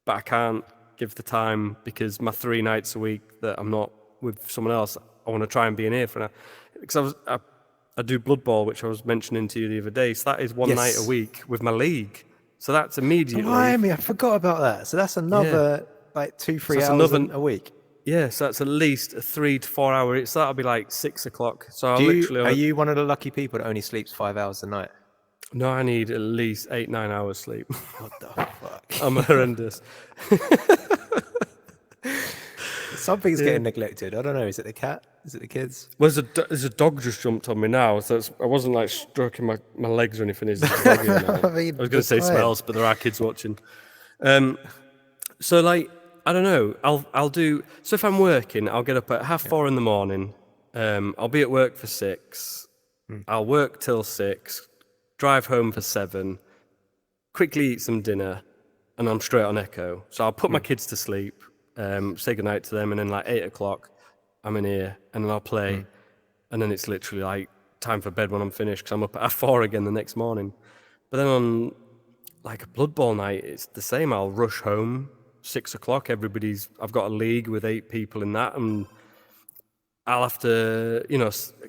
but I can't give the time because my 3 nights a week that I'm not with someone else, I want to try and be in here for now. Because I do Blood Bowl, which I was mentioning to you the other day. So that is one night a week with my league. So that's immediately. I forgot about that. So that's another like 2-3 hours a week. Yeah, so that's at least a 3 to 4 hour. So that'll be like 6 o'clock. So are you one of the lucky people that only sleeps 5 hours a night? No, I need at least 8-9 hours sleep. What the fuck? I'm horrendous. Something's getting neglected. I don't know. Is it the cat? Is it the kids? Well, there's a dog just jumped on me now, so I wasn't like stroking my legs or anything. It's a dog here now. I was going to say smells, but there are kids watching. So like, I don't know. I'll do. So if I'm working, I'll get up at 4:30 in the morning. I'll be at work for 6. I'll work till 6. Drive home for 7. Quickly eat some dinner, and I'm straight on Echo. So I'll put my kids to sleep. Say goodnight to them, and then like 8 o'clock, I'm in here, and then I'll play, and then it's literally like time for bed when I'm finished, because I'm up at 4 again the next morning. But then on like a Blood Bowl night, it's the same. I'll rush home, 6 o'clock. I've got a league with 8 people in that, and I'll have to,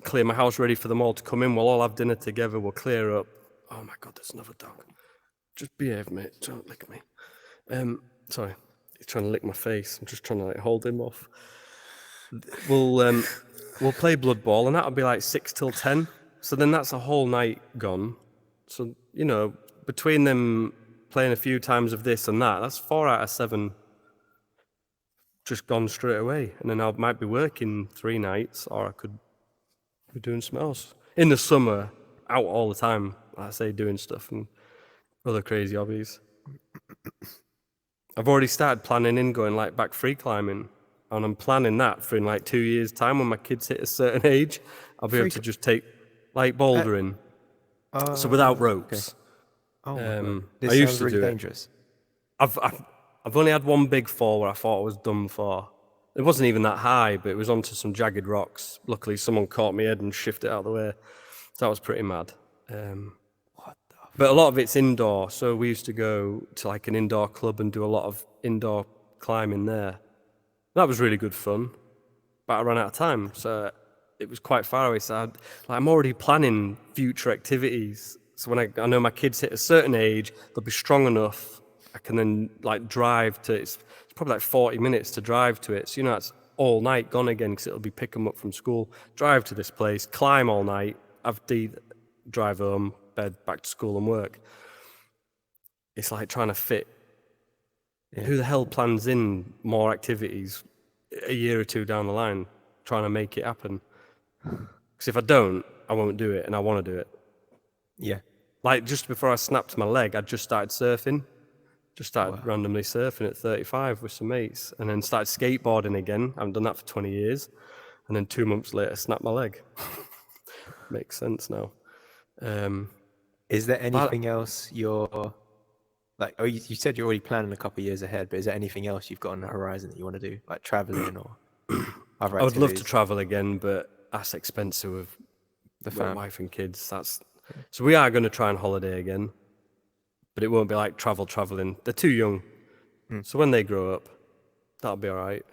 clear my house ready for them all to come in. We'll all have dinner together. We'll clear up. Oh my God, there's another dog. Just behave, mate. Don't lick me. Sorry. He's trying to lick my face. I'm just trying to like hold him off. We'll play Blood Ball, and that'll be like 6 till 10. So then that's a whole night gone. So, you know, between them playing a few times of this and that, that's 4 out of 7 just gone straight away. And then I might be working 3 nights, or I could be doing something else. In the summer, out all the time, like I say, doing stuff and other crazy hobbies. I've already started planning in going like back free climbing. And I'm planning that for in like 2 years' time when my kids hit a certain age. I'll be able to just take like bouldering. So without ropes. Okay. Oh my God. This I used sounds to really do dangerous. I've only had one big fall where I thought I was done for. It wasn't even that high, but it was onto some jagged rocks. Luckily, someone caught my head and shifted it out of the way. So that was pretty mad. But a lot of it's indoor. So we used to go to like an indoor club and do a lot of indoor climbing there. That was really good fun, but I ran out of time, so it was quite far away. So I'm already planning future activities. So when I know my kids hit a certain age, they'll be strong enough. I can then like drive to. It's probably like 40 minutes to drive to it. So it's all night gone again because it'll be pick them up from school. Drive to this place, climb all night, drive home, bed, back to school and work. It's like trying to fit. Yeah. Who the hell plans in more activities a year or 2 down the line, trying to make it happen? Because if I don't, I won't do it, and I want to do it. Yeah. Like just before I snapped my leg, I just started surfing. Just started randomly surfing at 35 with some mates, and then started skateboarding again. I haven't done that for 20 years. And then 2 months later, snapped my leg. Makes sense now. Is there anything else you're... Like, you said you're already planning a couple of years ahead, but is there anything else you've got on the horizon that you want to do, like traveling or other activities? I would love to travel again, but that's expensive with the wife and kids. So we are going to try and holiday again, but it won't be like traveling. They're too young, so when they grow up, that'll be all right.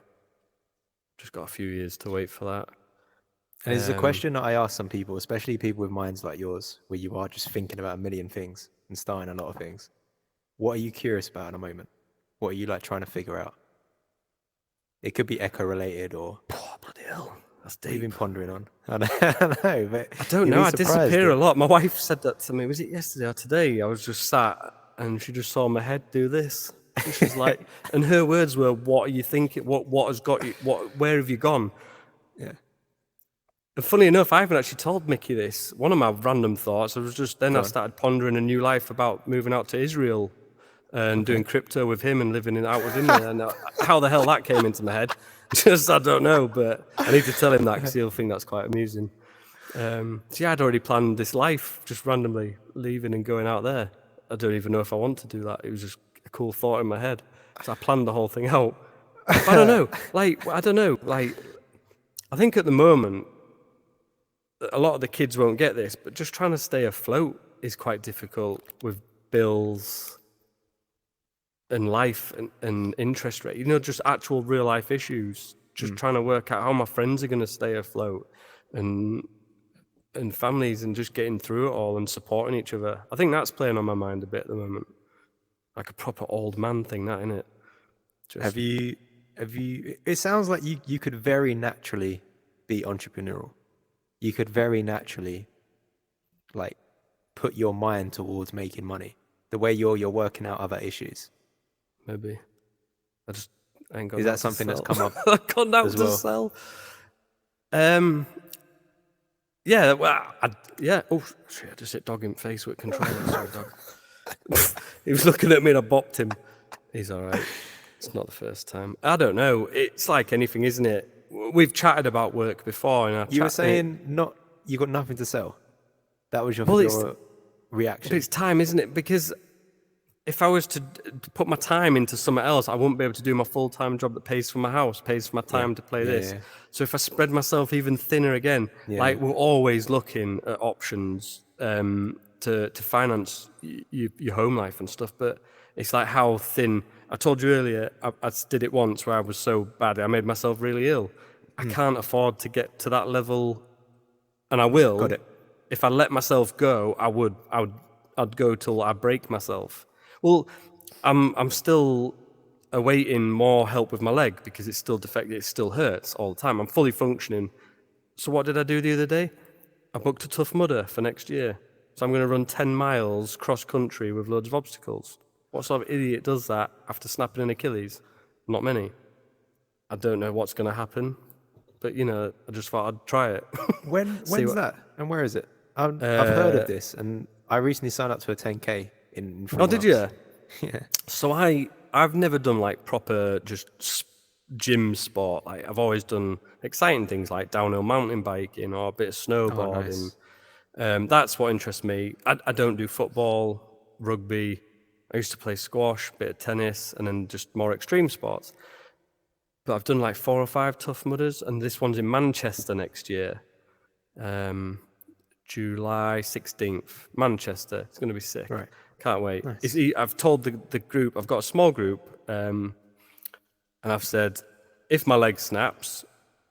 Just got a few years to wait for that. And it's a question that I ask some people, especially people with minds like yours, where you are just thinking about a million things and starting a lot of things. What are you curious about in a moment? What are you like trying to figure out? It could be echo related or... bloody hell. That's deep. You've been pondering on. I don't know, but... I don't know. I disappear a lot. My wife said that to me. Was it yesterday or today? I was just sat and she just saw my head do this. And she's like... and her words were, what are you thinking? What has got you... Where have you gone? Yeah. And funny enough, I haven't actually told Mickey this. One of my random thoughts, I started pondering a new life about moving out to Israel and doing crypto with him and living out with him. And how the hell that came into my head, I don't know, but I need to tell him that because he'll think that's quite amusing. So yeah, I'd already planned this life, just randomly leaving and going out there. I don't even know if I want to do that. It was just a cool thought in my head. So I planned the whole thing out. I don't know. I think at the moment, a lot of the kids won't get this, but just trying to stay afloat is quite difficult with bills and life and interest rate. Just actual real life issues. Just trying to work out how my friends are going to stay afloat and families and just getting through it all and supporting each other. I think that's playing on my mind a bit at the moment. Like a proper old man thing, that, innit? Have you? It sounds like you could very naturally be entrepreneurial. You could very naturally, like, put your mind towards making money. The way you're working out other issues. Maybe. I ain't got. Is that something that's come up? I've gone out to sell. Yeah. Well. Yeah. Oh shit! I just hit dog in the face with controller. Sorry, dog. He was looking at me and I bopped him. He's all right. It's not the first time. I don't know. It's like anything, isn't it? We've chatted about work before, and you were saying you got nothing to sell. That was your reaction. But it's time, isn't it? Because if I was to put my time into something else, I wouldn't be able to do my full-time job that pays for my house, pays for my time to play this. Yeah. So if I spread myself even thinner again, like we're always looking at options to finance your home life and stuff, but it's like how thin. I told you earlier, I did it once where I was so bad, I made myself really ill. I can't afford to get to that level, and I will. Got it. If I let myself go, I'd go till I break myself. Well, I'm still awaiting more help with my leg because it's still defective. It still hurts all the time. I'm fully functioning. So what did I do the other day? I booked a Tough Mudder for next year. So I'm going to run 10 miles cross country with loads of obstacles. What sort of idiot does that after snapping an Achilles? Not many. I don't know what's going to happen, but I just thought I'd try it. When's that? And where is it? I've heard of this, and I recently signed up to a 10K in 3 months. Did you? Yeah. So I've never done like proper just gym sport. Like I've always done exciting things like downhill mountain biking or a bit of snowboarding. Nice. That's what interests me. I don't do football, rugby. I used to play squash, bit of tennis, and then just more extreme sports. But I've done like 4 or 5 Tough Mudders, and this one's in Manchester next year. July 16th, Manchester. It's going to be sick. Right. Can't wait. Nice. I've told the group, I've got a small group, and I've said, if my leg snaps,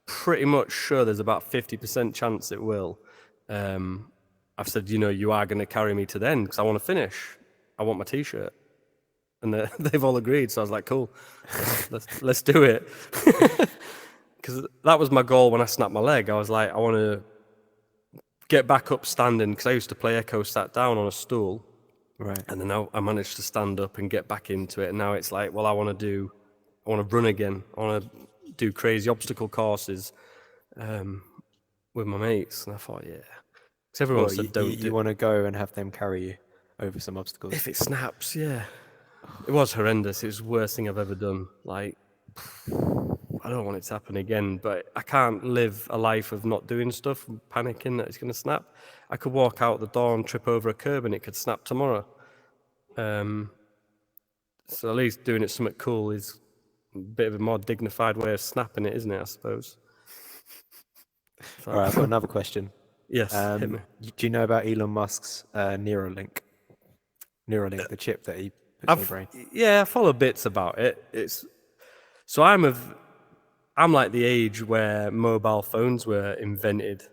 pretty much sure there's about 50% chance it will. I've said, you are going to carry me to the end because I want to finish. I want my T-shirt. And they've all agreed. So I was like, cool, let's do it. Because that was my goal when I snapped my leg. I was like, I want to get back up standing because I used to play Echo sat down on a stool. Right. And then I managed to stand up and get back into it. And now it's like, well, I want to run again. I want to do crazy obstacle courses with my mates. And I thought, yeah. Because everyone said, don't do it. You want to go and have them carry you over some obstacles? If it snaps, yeah. It was horrendous. It was the worst thing I've ever done. Like, I don't want it to happen again, but I can't live a life of not doing stuff, panicking that it's going to snap. I could walk out the door and trip over a curb and it could snap tomorrow. So at least doing it something cool is a bit of a more dignified way of snapping it, isn't it, I suppose? All right, I've got another question. Yes, hit me. Do you know about Elon Musk's Neuralink? Neuralink, the chip that he puts in your brain. Yeah, I follow bits about it. So I'm like the age where mobile phones were invented,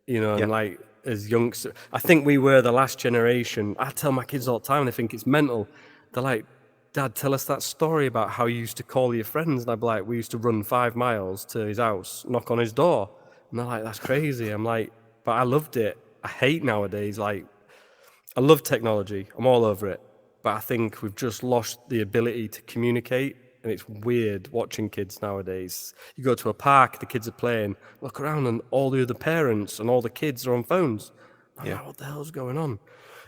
and like as youngsters, I think we were the last generation. I tell my kids all the time, they think it's mental. They're like, Dad, tell us that story about how you used to call your friends. And I'd be like, we used to run 5 miles to his house, knock on his door. And they're like, that's crazy. I'm like, but I loved it. I hate nowadays. Like, I love technology. I'm all over it. But I think we've just lost the ability to communicate. And it's weird watching kids nowadays. You go to a park, the kids are playing, look around and all the other parents and all the kids are on phones. I'm like, what the hell's going on?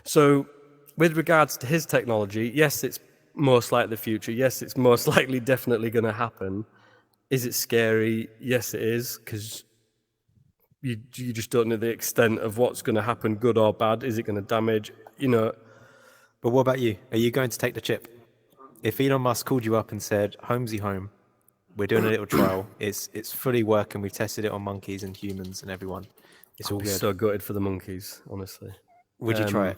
So with regards to his technology, yes, it's most likely the future. Yes, it's most likely definitely going to happen. Is it scary? Yes, it is, because you just don't know the extent of what's going to happen, good or bad. Is it going to damage? But what about you? Are you going to take the chip? If Elon Musk called you up and said, HolmsyHolme, we're doing a little trial. It's fully working. We've tested it on monkeys and humans and everyone. It's all good. So gutted for the monkeys, honestly. Would you try it?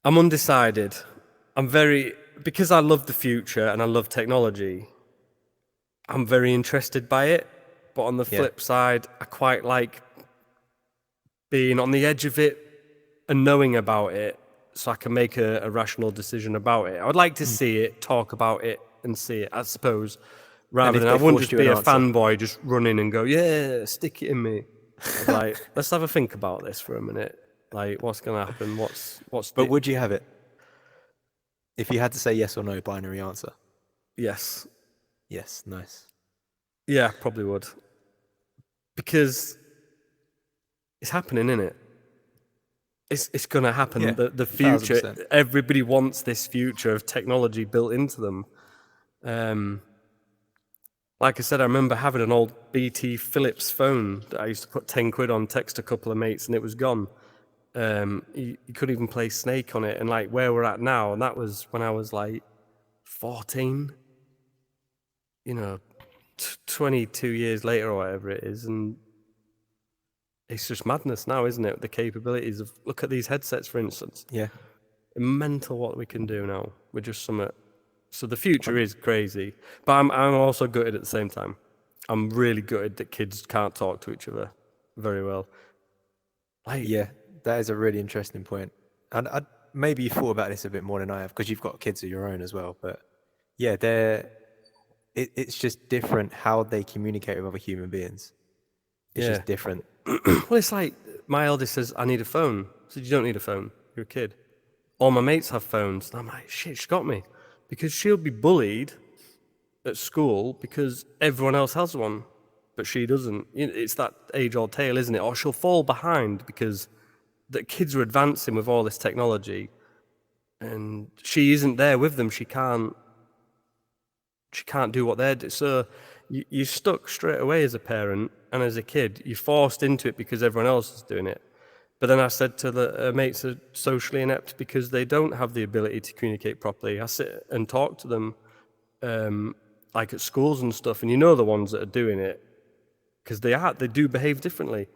I'm undecided. Because I love the future and I love technology, I'm very interested by it. But on the flip side, I quite like being on the edge of it and knowing about it so I can make a rational decision about it. I would like to see it, talk about it, and see it, I suppose, rather than I wouldn't just be a fanboy just running and go, yeah, stick it in me. Like, let's have a think about this for a minute. Like, what's going to happen? But would you have it? If you had to say yes or no, binary answer. Yes. Yes, nice. Yeah, probably would. Because it's happening, isn't it? It's going to happen. Yeah, the future, 1000%. Everybody wants this future of technology built into them. Like I said, I remember having an old BT Philips phone that I used to put 10 quid on, text a couple of mates, and it was gone. You couldn't even play Snake on it. And like where we're at now, and that was when I was like 14, 22 years later or whatever it is. And it's just madness now, isn't it? The capabilities of, look at these headsets, for instance. Yeah. Mental what we can do now. We're just so the future is crazy. But I'm also gutted at the same time. I'm really gutted that kids can't talk to each other very well. Yeah, that is a really interesting point. And maybe you thought about this a bit more than I have, because you've got kids of your own as well. But Yeah, it's just different how they communicate with other human beings. It's just different. Well, it's like my eldest says, I need a phone. I said, you don't need a phone. You're a kid. All my mates have phones. And I'm like, shit, she got me. Because she'll be bullied at school because everyone else has one, but she doesn't. It's that age-old tale, isn't it? Or she'll fall behind because the kids are advancing with all this technology and she isn't there with them. She can't do what they're doing. So you're stuck straight away as a parent, and as a kid, you're forced into it because everyone else is doing it. But then I said to the mates are socially inept because they don't have the ability to communicate properly. I sit and talk to them, like at schools and stuff, and the ones that are doing it, because they do behave differently.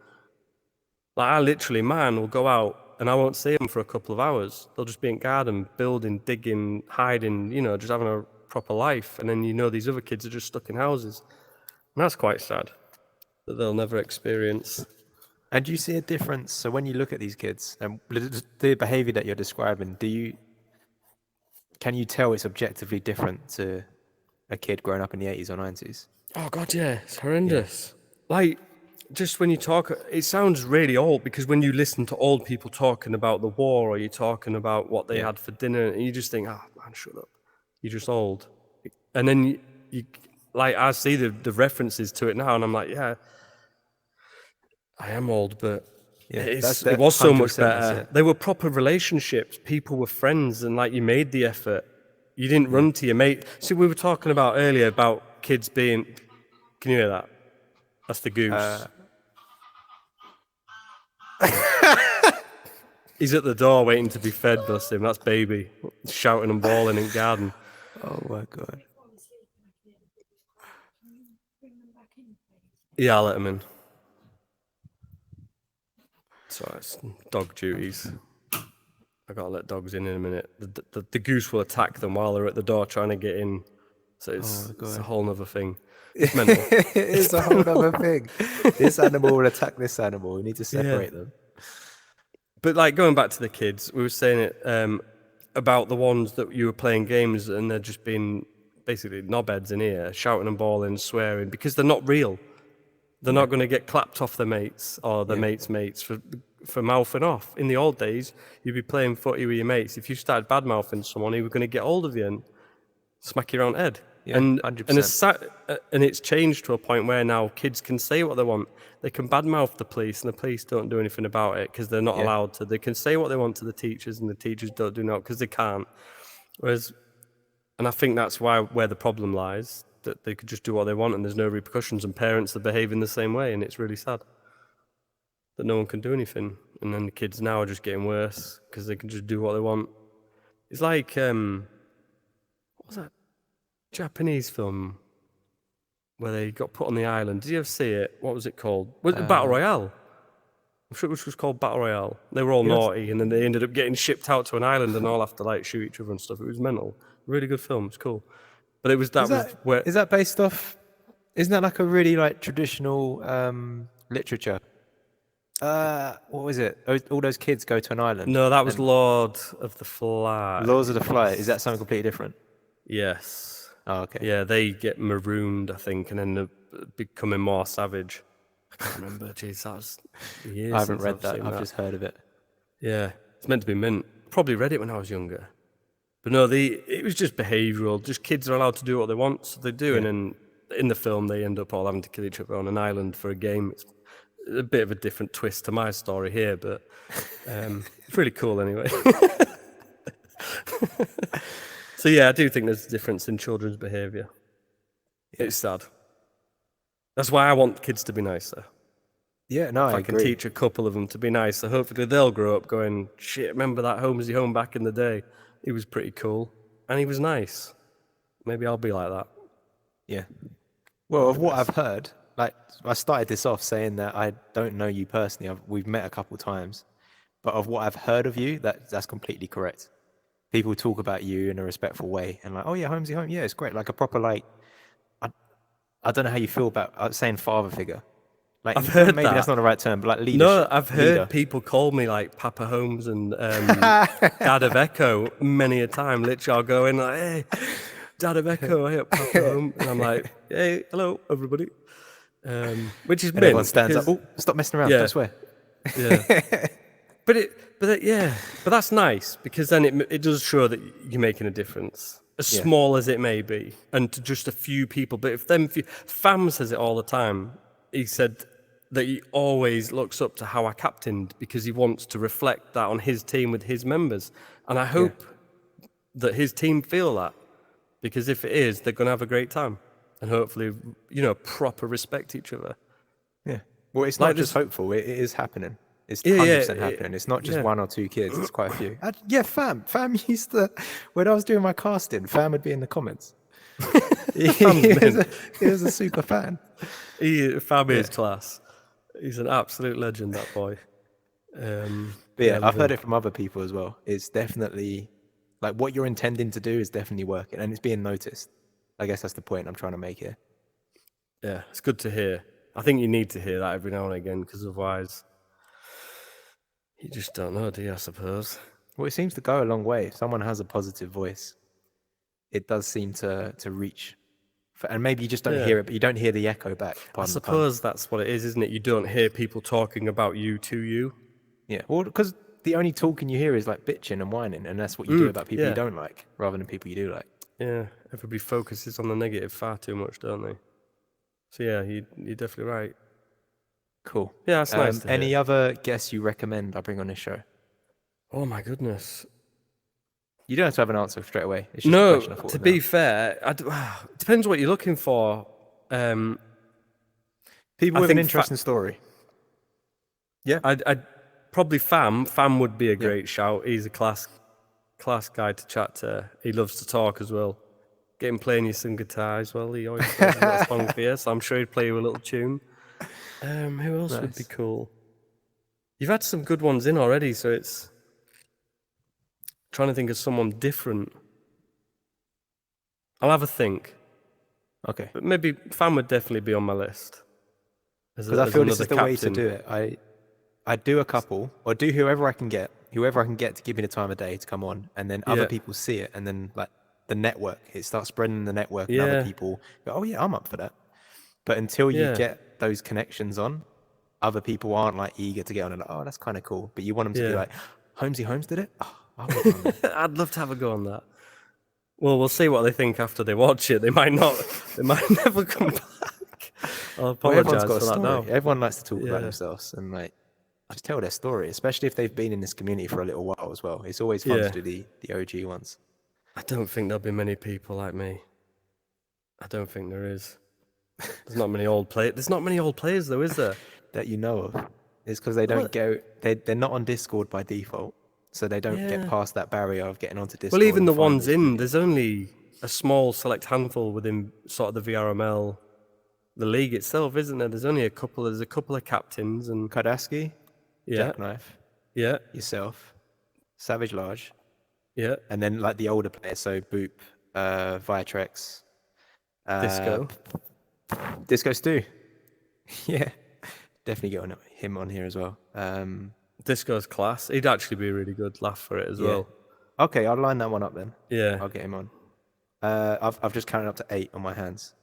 Like mine will go out and I won't see them for a couple of hours. They'll just be in garden, building, digging, hiding, just having a proper life. And then these other kids are just stuck in houses. And that's quite sad that they'll never experience. And do you see a difference? So when you look at these kids and the behavior that you're describing, can you tell it's objectively different to a kid growing up in the 80s or 90s? Oh God, yeah, it's horrendous. Yeah. Like, just when you talk, it sounds really old because when you listen to old people talking about the war or you're talking about what they had for dinner, and you just think, oh man, shut up. You're just old. And then you like, I see the references to it now and I'm like, yeah, I am old, but it was so much better. They were proper relationships. People were friends and like you made the effort. You didn't run to your mate. See, we were talking about earlier about kids being, can you hear that? That's the goose. He's at the door waiting to be fed, bless him. That's baby. Shouting and bawling in garden. Oh my God. Yeah, I'll let him in. So it's dog duties. I gotta let dogs in a minute. The goose will attack them while they're at the door trying to get in. So it's a whole nother thing. It's mental. It's a whole other thing. This animal will attack this animal. We need to separate them. But like going back to the kids, we were saying it about the ones that you were playing games and they're just being basically knobheads in here, shouting and bawling, swearing because they're not real. They're not going to get clapped off their mates or their mates' mates for mouthing off. In the old days, you'd be playing footy with your mates. If you started bad mouthing someone, he was going to get hold of you and smack your own head. Yeah, and 100%. And it's changed to a point where now kids can say what they want. They can badmouth the police, and the police don't do anything about it because they're not allowed to. They can say what they want to the teachers, and the teachers don't do that because they can't. And I think that's where the problem lies, that they could just do what they want and there's no repercussions, and parents are behaving the same way, and it's really sad that no one can do anything. And then the kids now are just getting worse because they can just do what they want. It's like, what was that Japanese film where they got put on the island? Did you ever see it? What was it called? Was it Battle Royale? I'm sure it was called Battle Royale. They were all naughty, and then they ended up getting shipped out to an island and all have to like shoot each other and stuff. It was mental. Really good film. It's cool. But it was is that based off? Isn't that like a really like traditional literature? What was it? All those kids go to an island. No, that was Lord of the Flies. Lords of the Flies. Is that something completely different? Yes. Oh, okay. Yeah, they get marooned, I think, and end up becoming more savage. I can't remember. Jeez, that was years. I haven't read that. I've just heard of it. Yeah, it's meant to be mint. Probably read it when I was younger. But no, it was just behavioural. Just kids are allowed to do what they want, so they do. Yeah. And then in the film, they end up all having to kill each other on an island for a game. It's a bit of a different twist to my story here, but it's really cool anyway. So yeah, I do think there's a difference in children's behaviour. Yeah. It's sad. That's why I want kids to be nicer. Yeah, no, I can teach a couple of them to be nicer, hopefully they'll grow up going, shit, remember that HolmsyHolme back in the day? He was pretty cool, and he was nice. Maybe I'll be like that. Yeah. Well, of what I've heard, like I started this off saying that I don't know you personally. We've met a couple times, but of what I've heard of you, that's completely correct. People talk about you in a respectful way, and like, oh yeah, HolmsyHolme, yeah, it's great. Like a proper like, I don't know how you feel about saying father figure. Like, I've heard maybe that's not the right term, but like leadership. No, I've heard people call me like Papa Holmes and Dad of Echo many a time. Literally, I'll go in like, hey, Dad of Echo, hey up, Papa home. And I'm like, hey, hello, everybody. Which is And everyone stands up. Oh, stop messing around. Yeah. Don't swear. Yeah. But that's nice, because then it does show that you're making a difference, as small as it may be, and to just a few people. But if Fam says it all the time. He said that he always looks up to how I captained, because he wants to reflect that on his team with his members. And I hope that his team feel that, because if it is, they're going to have a great time, and hopefully, proper respect each other. Yeah. Well, it's not just hopeful. It is happening. It's 100% happening. It's not just 1 or 2 kids. It's quite a few. Fam used to, when I was doing my casting, Fam would be in the comments. he was a super fan. Fam is class. He's an absolute legend, that boy. But I've heard it from other people as well. It's definitely, like, what you're intending to do is definitely working, and it's being noticed. I guess that's the point I'm trying to make here. Yeah, it's good to hear. I think you need to hear that every now and again, because otherwise you just don't know, do you, I suppose? Well, it seems to go a long way. If someone has a positive voice, it does seem to reach. And maybe you just don't hear it, but you don't hear the echo back. I suppose that's what it is, isn't it? You don't hear people talking about you to you. Yeah, well, because the only talking you hear is like bitching and whining, and that's what you do about people you don't like, rather than people you do like. Yeah, everybody focuses on the negative far too much, don't they? So yeah, you're definitely right. Cool. Yeah, that's nice. Any other guests you recommend I bring on this show? Oh my goodness. You don't have to have an answer straight away. It's just a question I thought to be fair, it depends what you're looking for. People with an interesting story. Yeah. I'd probably Fam. Fam would be a great shout. He's a class guy to chat to. He loves to talk as well. Get him playing you some guitar as well. He always plays a little song for you, so I'm sure he'd play you a little tune. Who else would be cool? You've had some good ones in already, so it's trying to think of someone different. I'll have a think. Okay. But maybe Fam would definitely be on my list. Because I feel this is the way to do it. I do a couple, or do whoever I can get to give me the time of day to come on, and then other people see it, and then like the network, it starts spreading the network, and other people go, oh yeah, I'm up for that. But until you get those connections on, other people aren't like eager to get on and like, oh, that's kind of cool. But you want them to be like, HolmsyHolme did it? Oh, I want on that. I'd love to have a go on that. Well, we'll see what they think after they watch it. They might not. They might never come back. I'll apologise for that now. Everyone likes to talk about themselves and like just tell their story, especially if they've been in this community for a little while as well. It's always fun to do the OG ones. I don't think there'll be many people like me. I don't think there is. There's not many old players. There's not many old players though, is there? That you know of. It's because they don't go. They're not on Discord by default, so they don't get past that barrier of getting onto Discord. Well, even the ones in, there's only a small select handful within sort of the VRML, the league itself, isn't there? There's only a couple. There's a couple of captains and Kadaski, Jackknife, yourself, Savage Large, and then like the older players, so Boop, Viatrex, Disco Stew. Definitely get him on here as well. Disco's class. He'd actually be a really good laugh for it as well. Okay, I'll line that one up then. Yeah, I'll get him on. I've just counted up to 8 on my hands.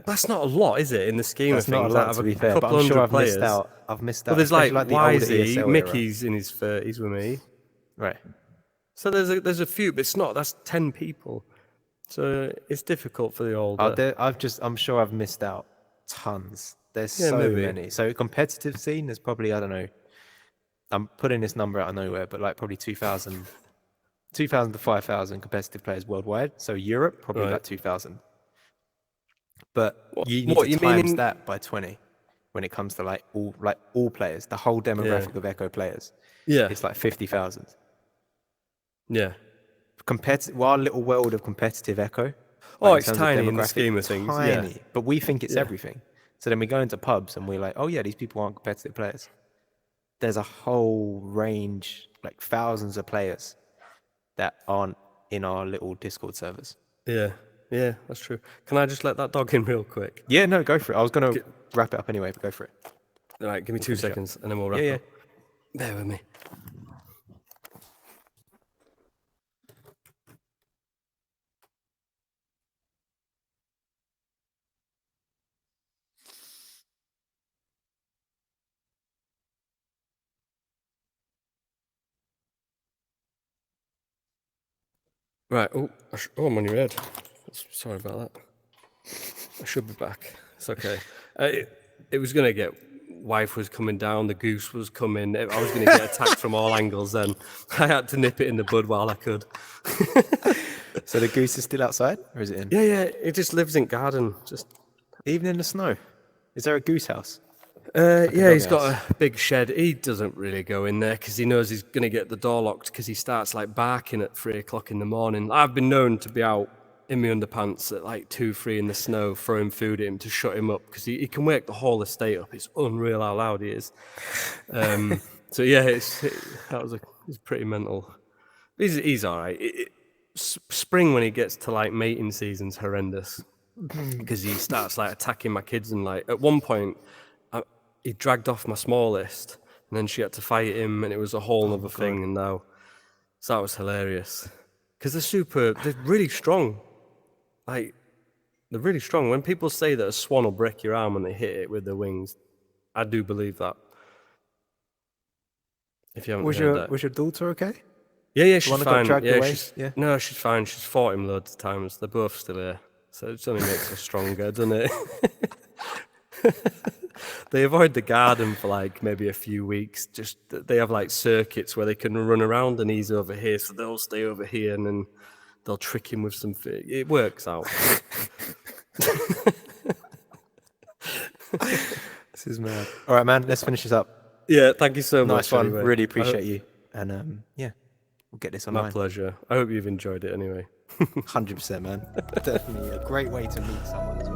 That's not a lot, is it? In the scheme of things, not a lot, to be fair. But I'm sure I've missed out. Well, there's like YZ, Mickey's in his 30s with me. Right. So there's a few, but it's not. That's 10 people. So it's difficult for the older. I'm sure I've missed out tons. There's so many. So competitive scene, there's probably, I don't know, I'm putting this number out of nowhere, but like probably 2,000 to 5,000 competitive players worldwide. So Europe, probably about 2,000. But you need to times that by 20 when it comes to like all players, the whole demographic of Echo players. Yeah. It's like 50,000. Yeah. Our little world of competitive Echo. It's tiny in the scheme of things. Tiny. But we think it's everything. So then we go into pubs and we're like, oh yeah, these people aren't competitive players. There's a whole range, like thousands of players that aren't in our little Discord servers. Yeah, that's true. Can I just let that dog in real quick? Yeah, no, go for it. I was going to wrap it up anyway, but go for it. All right, give me 2 seconds and then we'll wrap up. Bear with me. Right. Oh, I'm on your head. Sorry about that. I should be back. It's okay. It was going to get... Wife was coming down, the goose was coming. I was going to get attacked from all angles then. I had to nip it in the bud while I could. So the goose is still outside, or is it in? Yeah, it just lives in garden. Just Even in the snow? Is there a goose house? yeah, he's got a big shed. He doesn't really go in there because he knows he's going to get the door locked because he starts like barking at 3 o'clock in the morning. I've been known to be out in my underpants at like 2, 3 in the snow, throwing food at him to shut him up because he can wake the whole estate up. It's unreal how loud he is. So yeah, it's pretty mental. He's all right. Spring when he gets to like mating season's horrendous because he starts like attacking my kids, and like at one point he dragged off my smallest and then she had to fight him, and it was a whole other thing. And now, so that was hilarious because they're really strong. Like, they're really strong. When people say that a swan will break your arm when they hit it with their wings, I do believe that. If you haven't heard that. Was your daughter okay? Yeah, she's fine. Yeah. No, she's fine. She's fought him loads of times. They're both still here. So it only makes her stronger, doesn't it? They avoid the garden for like maybe a few weeks. Just they have like circuits where they can run around, and he's over here, so they'll stay over here, and then they'll trick him with something. It works out. This is mad. All right, man. Let's finish this up. Yeah, thank you so much. Nice one. Anyway. Really appreciate you. And yeah, we'll get this online. My pleasure. I hope you've enjoyed it anyway. 100%, man. Definitely a great way to meet someone as well.